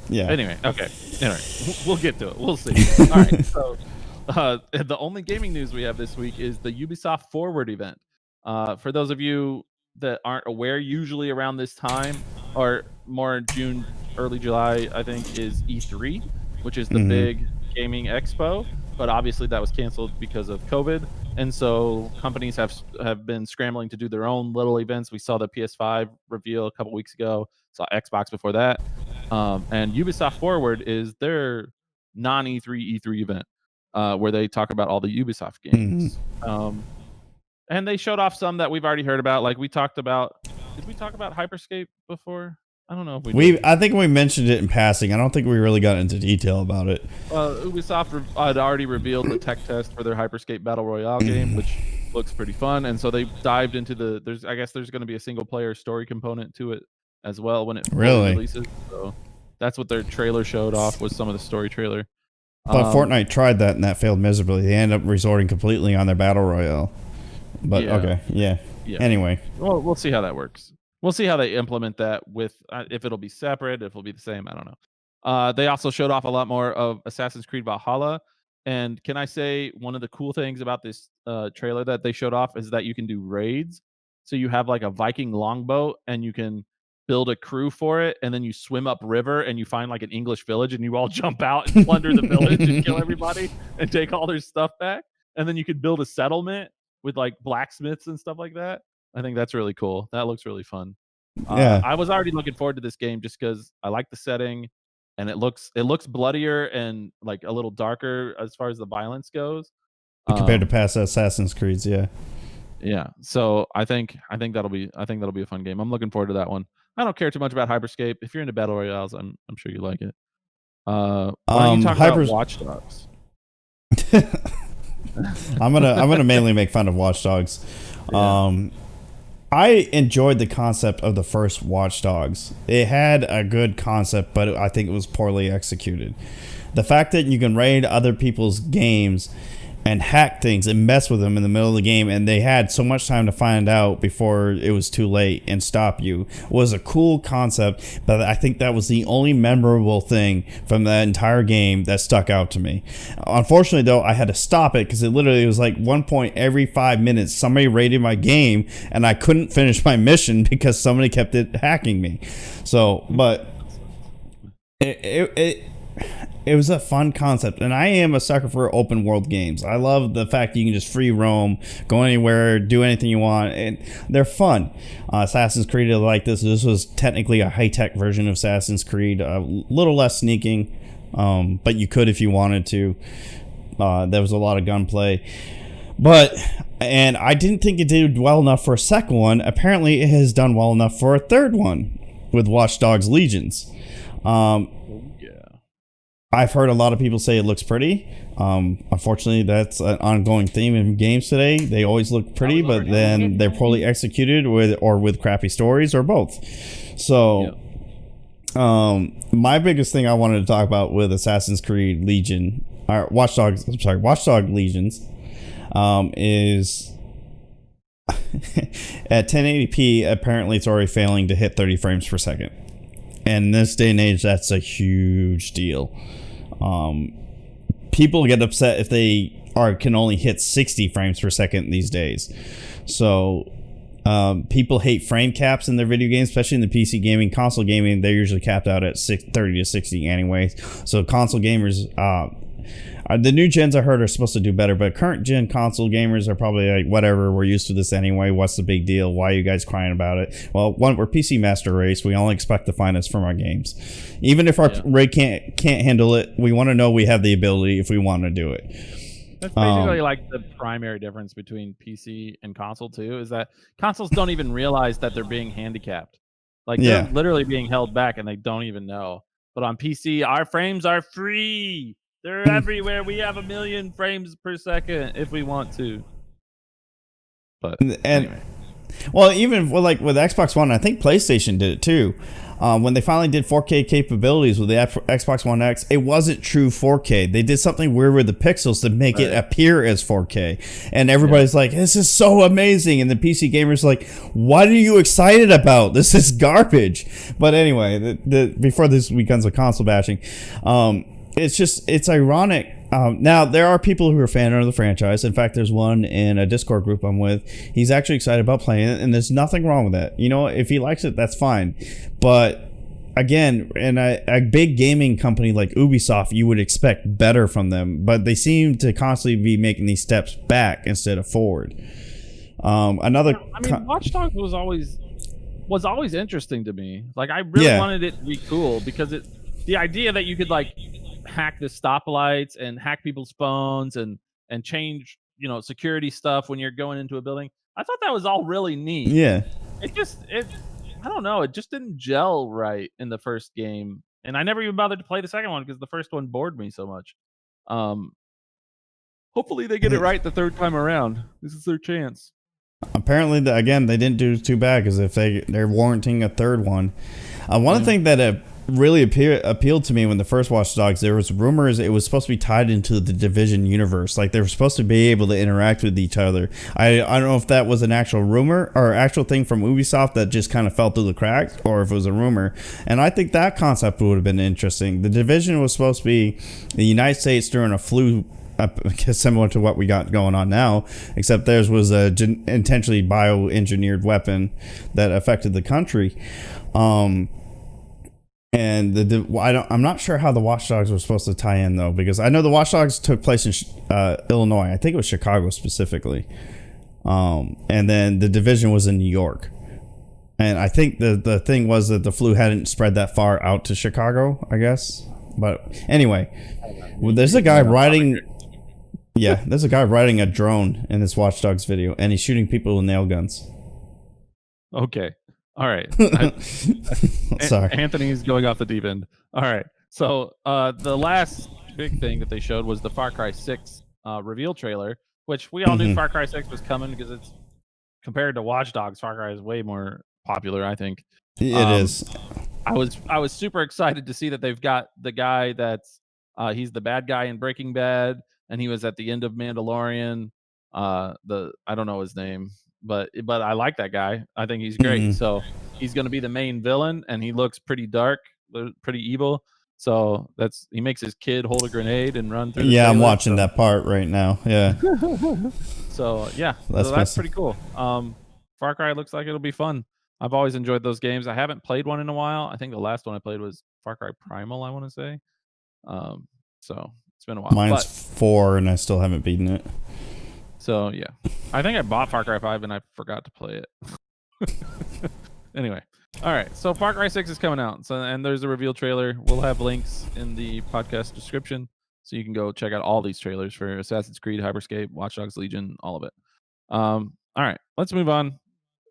S2: Yeah.
S1: Anyway. Okay. Anyway, we'll get to it. We'll see. All right. So, the only gaming news we have this week is the Ubisoft Forward event. For those of you that aren't aware, usually around this time, or more in June, early July, I think, is E3, which is the big gaming expo. But obviously that was canceled because of COVID. and so companies have been scrambling to do their own little events. We saw the PS5 reveal a couple weeks ago. Saw Xbox before that, and Ubisoft Forward is their non E3 event where they talk about all the Ubisoft
S2: Mhm.
S1: games. And they showed off some that we've already heard about. Like we talked about, did we talk about Hyperscape before? I don't know if we did.
S2: I think we mentioned it in passing. I don't think we really got into detail about it.
S1: Ubisoft had already revealed the tech test for their Hyperscape Battle Royale game, which looks pretty fun. And so they dived into I guess there's going to be a single player story component to it as well when it fully
S2: Really?
S1: releases. So that's what their trailer showed off, was some of the story trailer.
S2: But Fortnite tried that and that failed miserably. They ended up resorting completely on their battle royale. But
S1: Yeah.
S2: okay, yeah. Anyway,
S1: Well, we'll see how that works. We'll see how they implement that with if it'll be separate, if it'll be the same. I don't know. They also showed off a lot more of Assassin's Creed Valhalla. And can I say one of the cool things about this trailer that they showed off is that you can do raids. So you have like a Viking longboat and you can build a crew for it, and then you swim up river and you find like an English village and you all jump out and plunder the village and kill everybody and take all their stuff back. And then you could build a settlement with like blacksmiths and stuff like that. I think that's really cool. That looks really fun.
S2: yeah.
S1: I was already looking forward to this game just because I like the setting, and it looks bloodier and like a little darker as far as the violence goes.
S2: Compared to past Assassin's Creeds, yeah.
S1: Yeah. So I think that'll be a fun game. I'm looking forward to that one. I don't care too much about Hyperscape. If you're into battle royales, I'm sure you like it. Why don't you talk about Watch Dogs?
S2: I'm gonna mainly make fun of Watch Dogs.
S1: Yeah.
S2: I enjoyed the concept of the first Watch Dogs. It had a good concept, but I think it was poorly executed. The fact that you can raid other people's games and hack things and mess with them in the middle of the game, and they had so much time to find out before it was too late and stop you, was a cool concept. But I think that was the only memorable thing from that entire game that stuck out to me. Unfortunately, though, I had to stop it because it literally was like 1 point every 5 minutes somebody raided my game and I couldn't finish my mission because somebody kept hacking me. So, but it was a fun concept, and I am a sucker for open world games. I love the fact that you can just free roam, go anywhere, do anything you want, and they're fun. Assassin's Creed is like this. This was technically a high-tech version of Assassin's Creed, a little less sneaking, but you could if you wanted to. There was a lot of gunplay. And I didn't think it did well enough for a second one. Apparently, it has done well enough for a third one with Watch Dogs Legions. I've heard a lot of people say it looks pretty. Unfortunately, that's an ongoing theme in games today. They always look pretty, but then they're poorly executed with crappy stories or both. So, my biggest thing I wanted to talk about with Assassin's Creed Legion, or Watch Dog Legions, is at 1080p. Apparently, it's already failing to hit 30 frames per second. And in this day and age, that's a huge deal. People get upset if they can only hit 60 frames per second these days. So people hate frame caps in their video games, especially in the PC gaming. Console gaming, they're usually capped out at 30 to 60 anyways. So console gamers, the new gens I heard are supposed to do better, but current gen console gamers are probably like, whatever, we're used to this anyway. What's the big deal? Why are you guys crying about it? Well, one, we're PC master race. We only expect the finest from our games. Even if our rig can't handle it, we want to know we have the ability if we want to do it.
S1: That's basically like the primary difference between PC and console too, is that consoles don't even realize that they're being handicapped. Like they're literally being held back and they don't even know. But on PC, our frames are free. They're everywhere. We have 1 million frames per second if we want to. But anyway.
S2: Well, even with Xbox One, I think PlayStation did it too. When they finally did 4K capabilities with the Xbox One X, it wasn't true 4K. They did something weird with the pixels to make it appear as 4K. And everybody's like, this is so amazing. And the PC gamers like, what are you excited about? This is garbage. But anyway, before this becomes a console bashing, it's ironic. Now, there are people who are fan of the franchise. In fact, there's one in a Discord group I'm with. He's actually excited about playing it, and there's nothing wrong with that. You know, if he likes it, that's fine. But again, and a big gaming company like Ubisoft, you would expect better from them, but they seem to constantly be making these steps back instead of forward. Another,
S1: I mean, Watch Dogs was always interesting to me. Like, I really wanted it to be cool because the idea that you could like hack the stoplights and hack people's phones and change security stuff when you're going into a building. I thought that was all really neat.
S2: yeah,
S1: It I don't know, it just didn't gel right in the first game, and I never even bothered to play the second one because the first one bored me so much. Um, Hopefully they get it right the third time around. This is their chance.
S2: apparently, again, they didn't do too bad because if they're warranting a third one. One thing that really appealed to me when the first Watch Dogs, there was rumors it was supposed to be tied into the Division universe. Like they were supposed to be able to interact with each other. I don't know if that was an actual rumor or actual thing from Ubisoft that just kind of fell through the cracks, or if it was a rumor. And I think that concept would have been interesting. The Division was supposed to be the United States during a flu, similar to what we got going on now, except theirs was a intentionally bioengineered weapon that affected the country. And I'm not sure how the Watch Dogs were supposed to tie in though, because I know the Watch Dogs took place in Illinois. I think it was Chicago specifically, and then the Division was in New York. And I think the thing was that the flu hadn't spread that far out to Chicago, I guess. But anyway, there's a guy riding. Yeah, there's a guy riding a drone in this Watch Dogs video, and he's shooting people with nail guns.
S1: Okay. All right.
S2: Sorry.
S1: Anthony's going off the deep end. All right. So the last big thing that they showed was the Far Cry 6 reveal trailer, which we all knew Far Cry 6 was coming because it's compared to Watch Dogs, Far Cry is way more popular, I think.
S2: It is.
S1: I was super excited to see that they've got the guy that's he's the bad guy in Breaking Bad, and he was at the end of Mandalorian. I don't know his name, but I like that guy. I think he's great. So he's going to be the main villain, and he looks pretty dark, pretty evil. So he makes his kid hold a grenade and run through.
S2: Yeah, I'm watching that part right now. Yeah.
S1: So yeah, that's pretty cool. Far Cry looks like it'll be fun. I've always enjoyed those games. I haven't played one in a while. I think the last one I played was Far Cry Primal, I want to say. So it's been a while.
S2: Mine's 4, and I still haven't beaten it.
S1: So yeah, I think I bought Far Cry 5 and I forgot to play it. Anyway, all right. So Far Cry 6 is coming out. So and there's a reveal trailer. We'll have links in the podcast description, so you can go check out all these trailers for Assassin's Creed, Hyperscape, Watch Dogs Legion, all of it. All right, let's move on.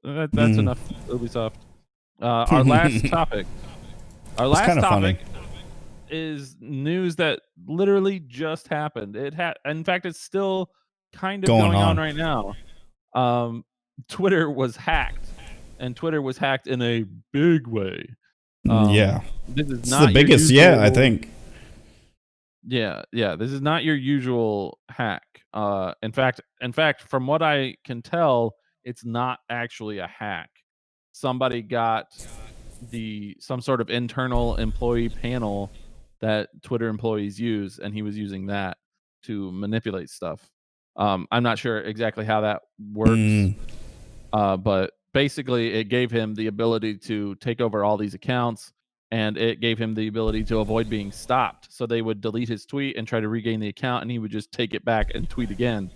S1: That's enough Ubisoft. Our last topic. Our last topic is news that literally just happened. In fact, it's still kind of going on right now. Twitter was hacked, and Twitter was hacked in a big way.
S2: Yeah,
S1: this is not
S2: the biggest. I think.
S1: Yeah. This is not your usual hack. In fact, from what I can tell, it's not actually a hack. Somebody got some sort of internal employee panel that Twitter employees use, and he was using that to manipulate stuff. I'm not sure exactly how that works, but basically it gave him the ability to take over all these accounts, and it gave him the ability to avoid being stopped. So they would delete his tweet and try to regain the account, and he would just take it back and tweet again.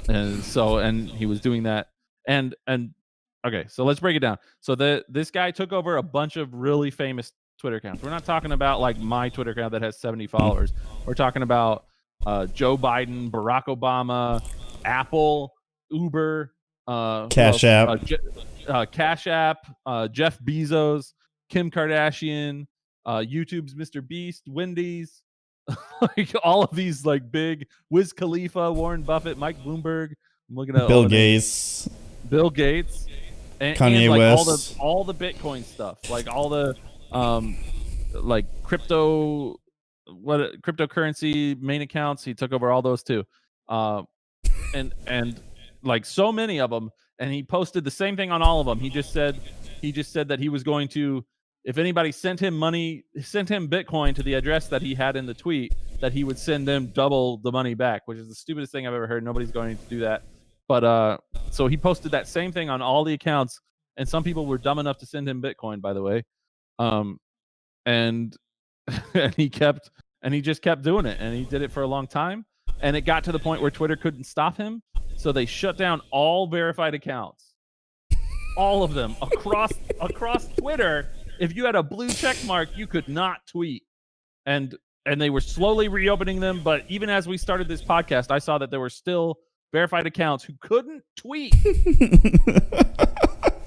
S1: And he was doing that. And okay, so let's break it down. So this guy took over a bunch of really famous Twitter accounts. We're not talking about like my Twitter account that has 70 followers. We're talking about Joe Biden, Barack Obama, Apple, Uber,
S2: Cash App,
S1: Jeff Bezos, Kim Kardashian, YouTube's Mr. Beast, Wendy's, like all of these like big Wiz Khalifa, Warren Buffett, Mike Bloomberg. I'm looking at
S2: Bill Gates,
S1: and
S2: Kanye
S1: like
S2: West,
S1: all the Bitcoin stuff, like all the like cryptocurrency main accounts. He took over all those too, and like so many of them. And he posted the same thing on all of them. He just said that he was going to, if anybody sent him Bitcoin to the address that he had in the tweet, that he would send them double the money back, which is the stupidest thing I've ever heard. Nobody's going to do that. But so he posted that same thing on all the accounts, and some people were dumb enough to send him Bitcoin, by the way. Um, and and he just kept doing it, and he did it for a long time, and it got to the point where Twitter couldn't stop him, so they shut down all verified accounts, all of them across Twitter. If you had a blue check mark, you could not tweet, and they were slowly reopening them. But even as we started this podcast, I saw that there were still verified accounts who couldn't tweet.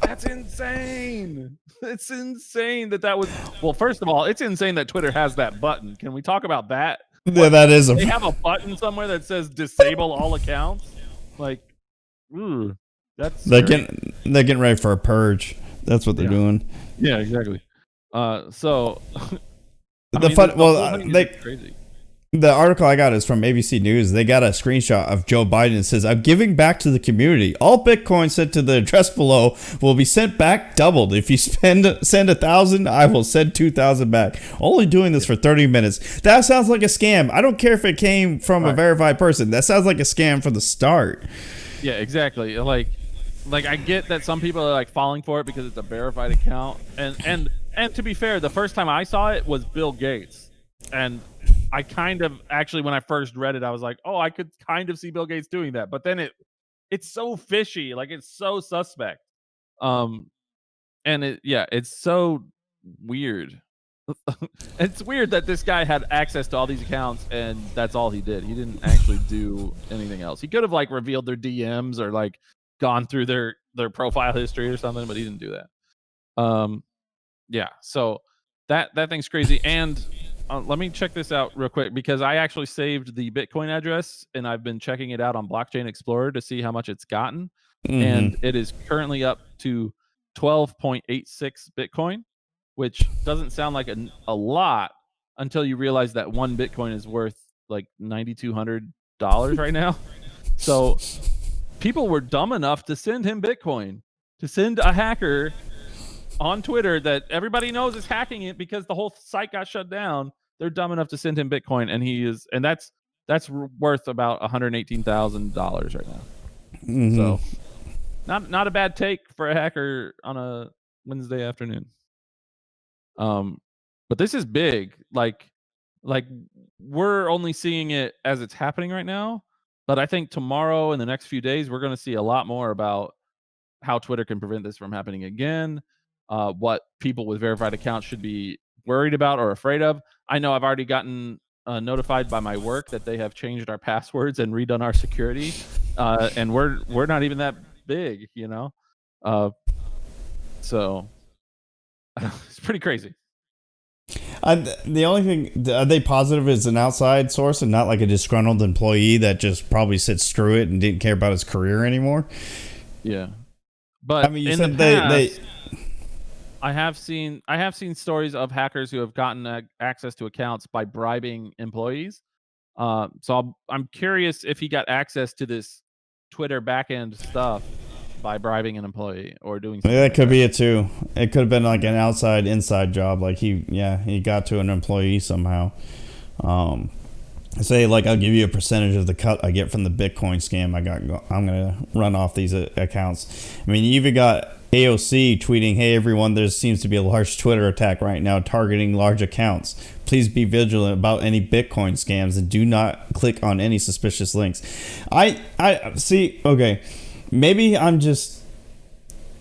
S1: That's insane. It's insane that was. Well, first of all, it's insane that Twitter has that button. Can we talk about that?
S2: Yeah, that is
S1: They have a button somewhere that says disable all accounts. Like, that's
S2: they're getting ready for a purge. That's what they're doing.
S1: Yeah, exactly. So crazy.
S2: The article I got is from ABC News. They got a screenshot of Joe Biden. It says, "I'm giving back to the community. All Bitcoin sent to the address below will be sent back doubled. If you send 1,000, I will send 2,000 back. Only doing this for 30 minutes." That sounds like a scam. I don't care if it came from a verified person. That sounds like a scam from the start.
S1: Yeah, exactly. Like I get that some people are like falling for it because it's a verified account. And to be fair, the first time I saw it was Bill Gates. And I kind of actually, when I first read it, I was like, oh, I could kind of see Bill Gates doing that. But then it's so fishy, like it's so suspect. And it's so weird. It's weird that this guy had access to all these accounts and that's all he did. He didn't actually do anything else. He could have like revealed their DMs or like gone through their profile history or something, but he didn't do that. Yeah, so that thing's crazy. And let me check this out real quick because I actually saved the Bitcoin address and I've been checking it out on Blockchain Explorer to see how much it's gotten.
S2: Mm-hmm.
S1: And it is currently up to 12.86 Bitcoin, which doesn't sound like a lot until you realize that one Bitcoin is worth like $9,200 right now. So people were dumb enough to send him Bitcoin, to send a hacker on Twitter that everybody knows is hacking it because the whole site got shut down. They're dumb enough to send him Bitcoin, and that's worth about $118,000 right now.
S2: Mm-hmm.
S1: So, not a bad take for a hacker on a Wednesday afternoon. But this is big. Like we're only seeing it as it's happening right now, but I think tomorrow and the next few days we're going to see a lot more about how Twitter can prevent this from happening again. What people with verified accounts should be worried about or afraid of. I know I've already gotten notified by my work that they have changed our passwords and redone our security, and we're not even that big, you know. So it's pretty crazy.
S2: The only thing, are they positive is an outside source and not like a disgruntled employee that just probably said screw it and didn't care about his career anymore?
S1: Yeah, but
S2: I mean, you
S1: in
S2: said
S1: the past,
S2: they
S1: I have seen stories of hackers who have gotten access to accounts by bribing employees. So I'm curious if he got access to this Twitter backend stuff by bribing an employee or doing something.
S2: that
S1: like
S2: could be it too. It could have been like an inside job. Like he got to an employee somehow. Say like I'll give you a percentage of the cut I get from the Bitcoin scam I'm gonna run off these accounts. I mean, you even got AOC tweeting, "Hey everyone, there seems to be a large Twitter attack right now targeting large accounts. Please be vigilant about any Bitcoin scams and do not click on any suspicious links." I see. Okay, maybe I'm just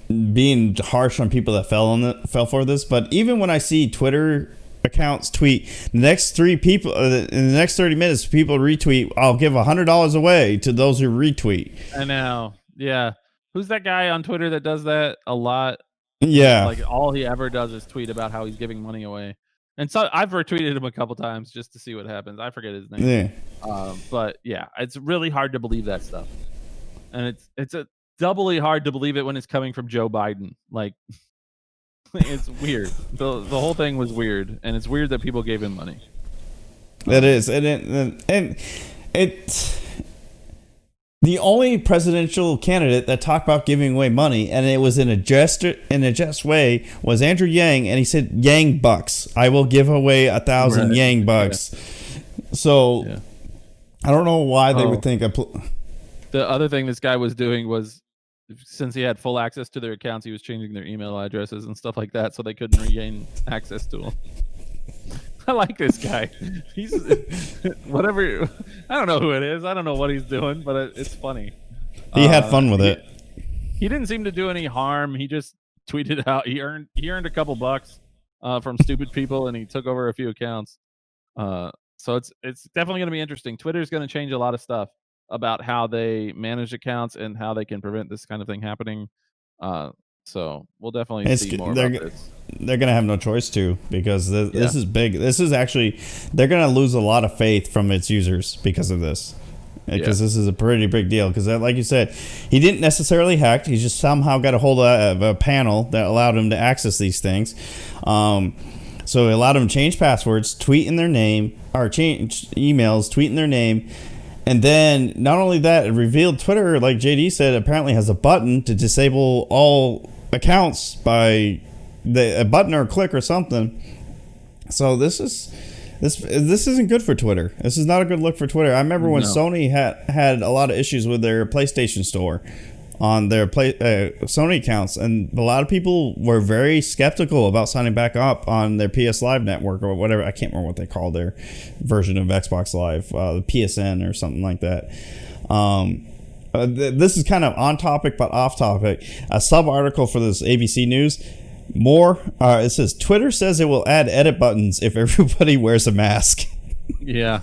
S2: being harsh on people that fell for this, but even when I see Twitter accounts tweet the next 3 people in the next 30 minutes, people retweet, "I'll give $100 away to those who retweet."
S1: I know. Yeah. Who's that guy on Twitter that does that a lot?
S2: Yeah.
S1: Like all he ever does is tweet about how he's giving money away. And so I've retweeted him a couple times just to see what happens. I forget his name.
S2: Yeah.
S1: But yeah, it's really hard to believe that stuff. And it's a doubly hard to believe it when it's coming from Joe Biden. Like it's weird. The whole thing was weird, and it's weird that people gave him money.
S2: It is. And it's the only presidential candidate that talked about giving away money, and it was in a jest way, was Andrew Yang, and he said Yang bucks. I will give away 1,000 Yang bucks. Yeah. So I don't know why they would think
S1: the other thing this guy was doing was since he had full access to their accounts, he was changing their email addresses and stuff like that, so they couldn't regain access to them. I like this guy. He's whatever. I don't know who it is. I don't know what he's doing, but it's funny.
S2: He had fun with it.
S1: He didn't seem to do any harm. He just tweeted out. He earned a couple bucks from stupid people, and he took over a few accounts. So it's definitely going to be interesting. Twitter's going to change a lot of stuff about how they manage accounts and how they can prevent this kind of thing happening. So we'll definitely see more about this.
S2: They're going to have no choice to, because this is big. This is actually, they're going to lose a lot of faith from its users because of this. Because this is a pretty big deal. Because like you said, he didn't necessarily hack. He just somehow got a hold of a panel that allowed him to access these things. So it allowed him to change passwords, tweet in their name, or change emails, tweet in their name. And then not only that, it revealed Twitter, like JD said, apparently has a button to disable all accounts by a button or a click or something. So this isn't good for Twitter. This is not a good look for Twitter. I remember when Sony had a lot of issues with their PlayStation Store on their Sony accounts, and a lot of people were very skeptical about signing back up on their PS Live network or whatever. I can't remember what they call their version of Xbox Live, the PSN or something like that. This is kind of on topic but off topic. A sub article for this ABC News. It says Twitter says it will add edit buttons if everybody wears a mask.
S1: Yeah.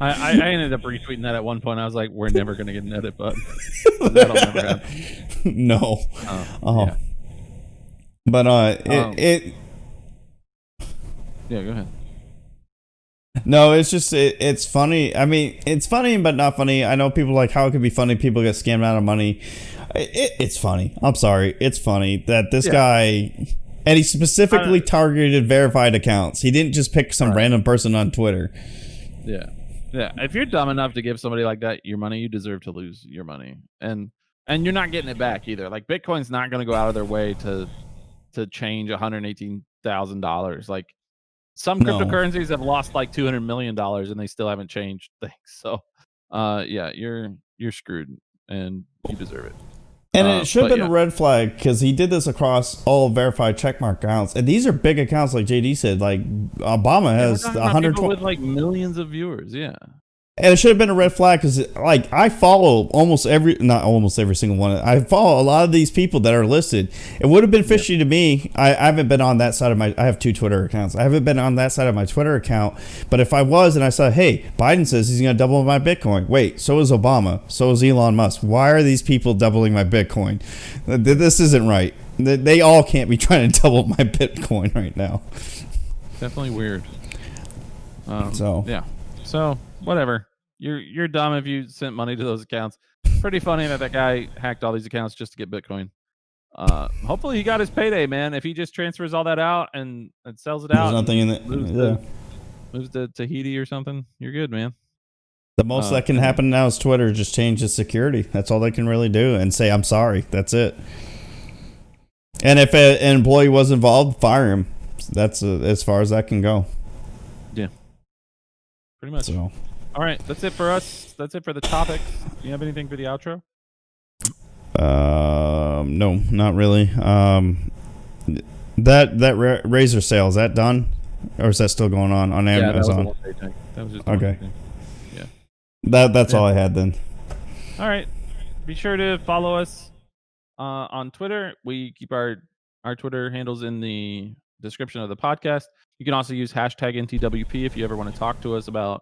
S1: I ended up retweeting that at one point. I was like, we're never going to get an edit button. That'll never happen.
S2: No.
S1: Yeah.
S2: But
S1: yeah, go ahead.
S2: No, it's just it's funny. I mean, it's funny but not funny. I know people like how it could be funny. People get scammed out of money. It's funny. I'm sorry. It's funny that this guy, and he specifically targeted verified accounts. He didn't just pick some random person on Twitter.
S1: Yeah. Yeah, if you're dumb enough to give somebody like that your money, you deserve to lose your money, and you're not getting it back either. Like, Bitcoin's not going to go out of their way to change $118,000. Like, some cryptocurrencies have lost like $200 million and they still haven't changed things. So, yeah, you're screwed and you deserve it.
S2: And it should have been a red flag, because he did this across all verified checkmark accounts, and these are big accounts, like JD said. Like Obama has 120
S1: with like millions of viewers. Yeah,
S2: and it should have been a red flag, because like I follow not almost every single one. I follow a lot of these people that are listed. It would have been fishy to me. I haven't been on that side of I have 2 Twitter accounts. I haven't been on that side of my Twitter account. But if I was, and I saw, hey, Biden says he's going to double my Bitcoin. Wait, so is Obama. So is Elon Musk. Why are these people doubling my Bitcoin? This isn't right. They all can't be trying to double my Bitcoin right now.
S1: Definitely weird. So whatever. You're dumb if you sent money to those accounts. Pretty funny that guy hacked all these accounts just to get Bitcoin. Hopefully he got his payday, man. If he just transfers all that out and sells it out,
S2: there's nothing in it.
S1: Moves to Tahiti or something, you're good, man.
S2: The most that can happen now is Twitter just changes security. That's all they can really do, and say I'm sorry. That's it. And if an employee was involved, fire him. That's as far as that can go.
S1: Yeah, pretty much.
S2: So.
S1: All right, that's it for us. That's it for the topics. Do you have anything for the outro?
S2: No, not really. That Razer sale, is that done, or is that still going on Amazon?
S1: That was just
S2: okay.
S1: Yeah.
S2: That's all I had then.
S1: All right. Be sure to follow us on Twitter. We keep our Twitter handles in the description of the podcast. You can also use hashtag NTWP if you ever want to talk to us about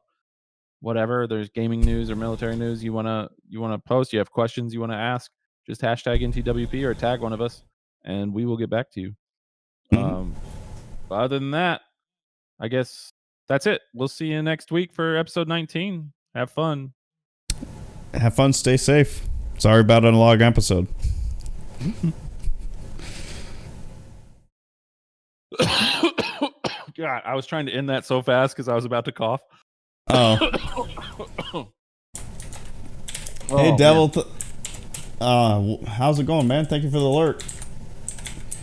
S1: whatever. There's gaming news or military news you wanna post. You have questions you want to ask. Just hashtag NTWP or tag one of us, and we will get back to you. Other than that, I guess that's it. We'll see you next week for episode 19. Have fun.
S2: Have fun. Stay safe. Sorry about an long episode.
S1: God, I was trying to end that so fast because I was about to cough.
S2: Oh. Hey, Devil. How's it going, man? Thank you for the alert.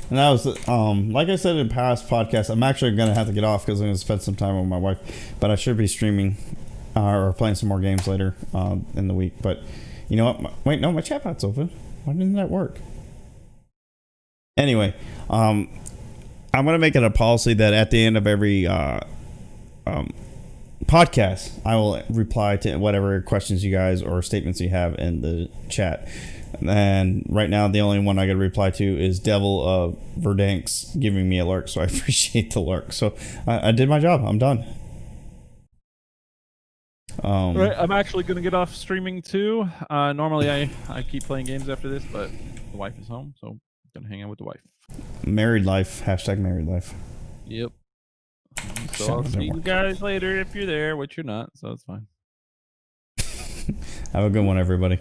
S2: And that was, like I said in past podcasts, I'm actually going to have to get off because I'm going to spend some time with my wife. But I should be streaming or playing some more games later in the week. But you know what? Wait, no, my chat bot's open. Why didn't that work? Anyway, I'm gonna make it a policy that at the end of every podcast, I will reply to whatever questions you guys or statements you have in the chat. And right now, the only one I got to reply to is Devil of Verdansk giving me a lurk, so I appreciate the lurk. So I did my job. I'm done.
S1: Right, I'm actually gonna get off streaming too. Normally I keep playing games after this, but the wife is home, so I'm gonna hang out with the wife.
S2: Married life. Hashtag married life.
S1: Yep. So I'll see you guys later if you're there, which you're not, so it's fine.
S2: Have a good one, everybody.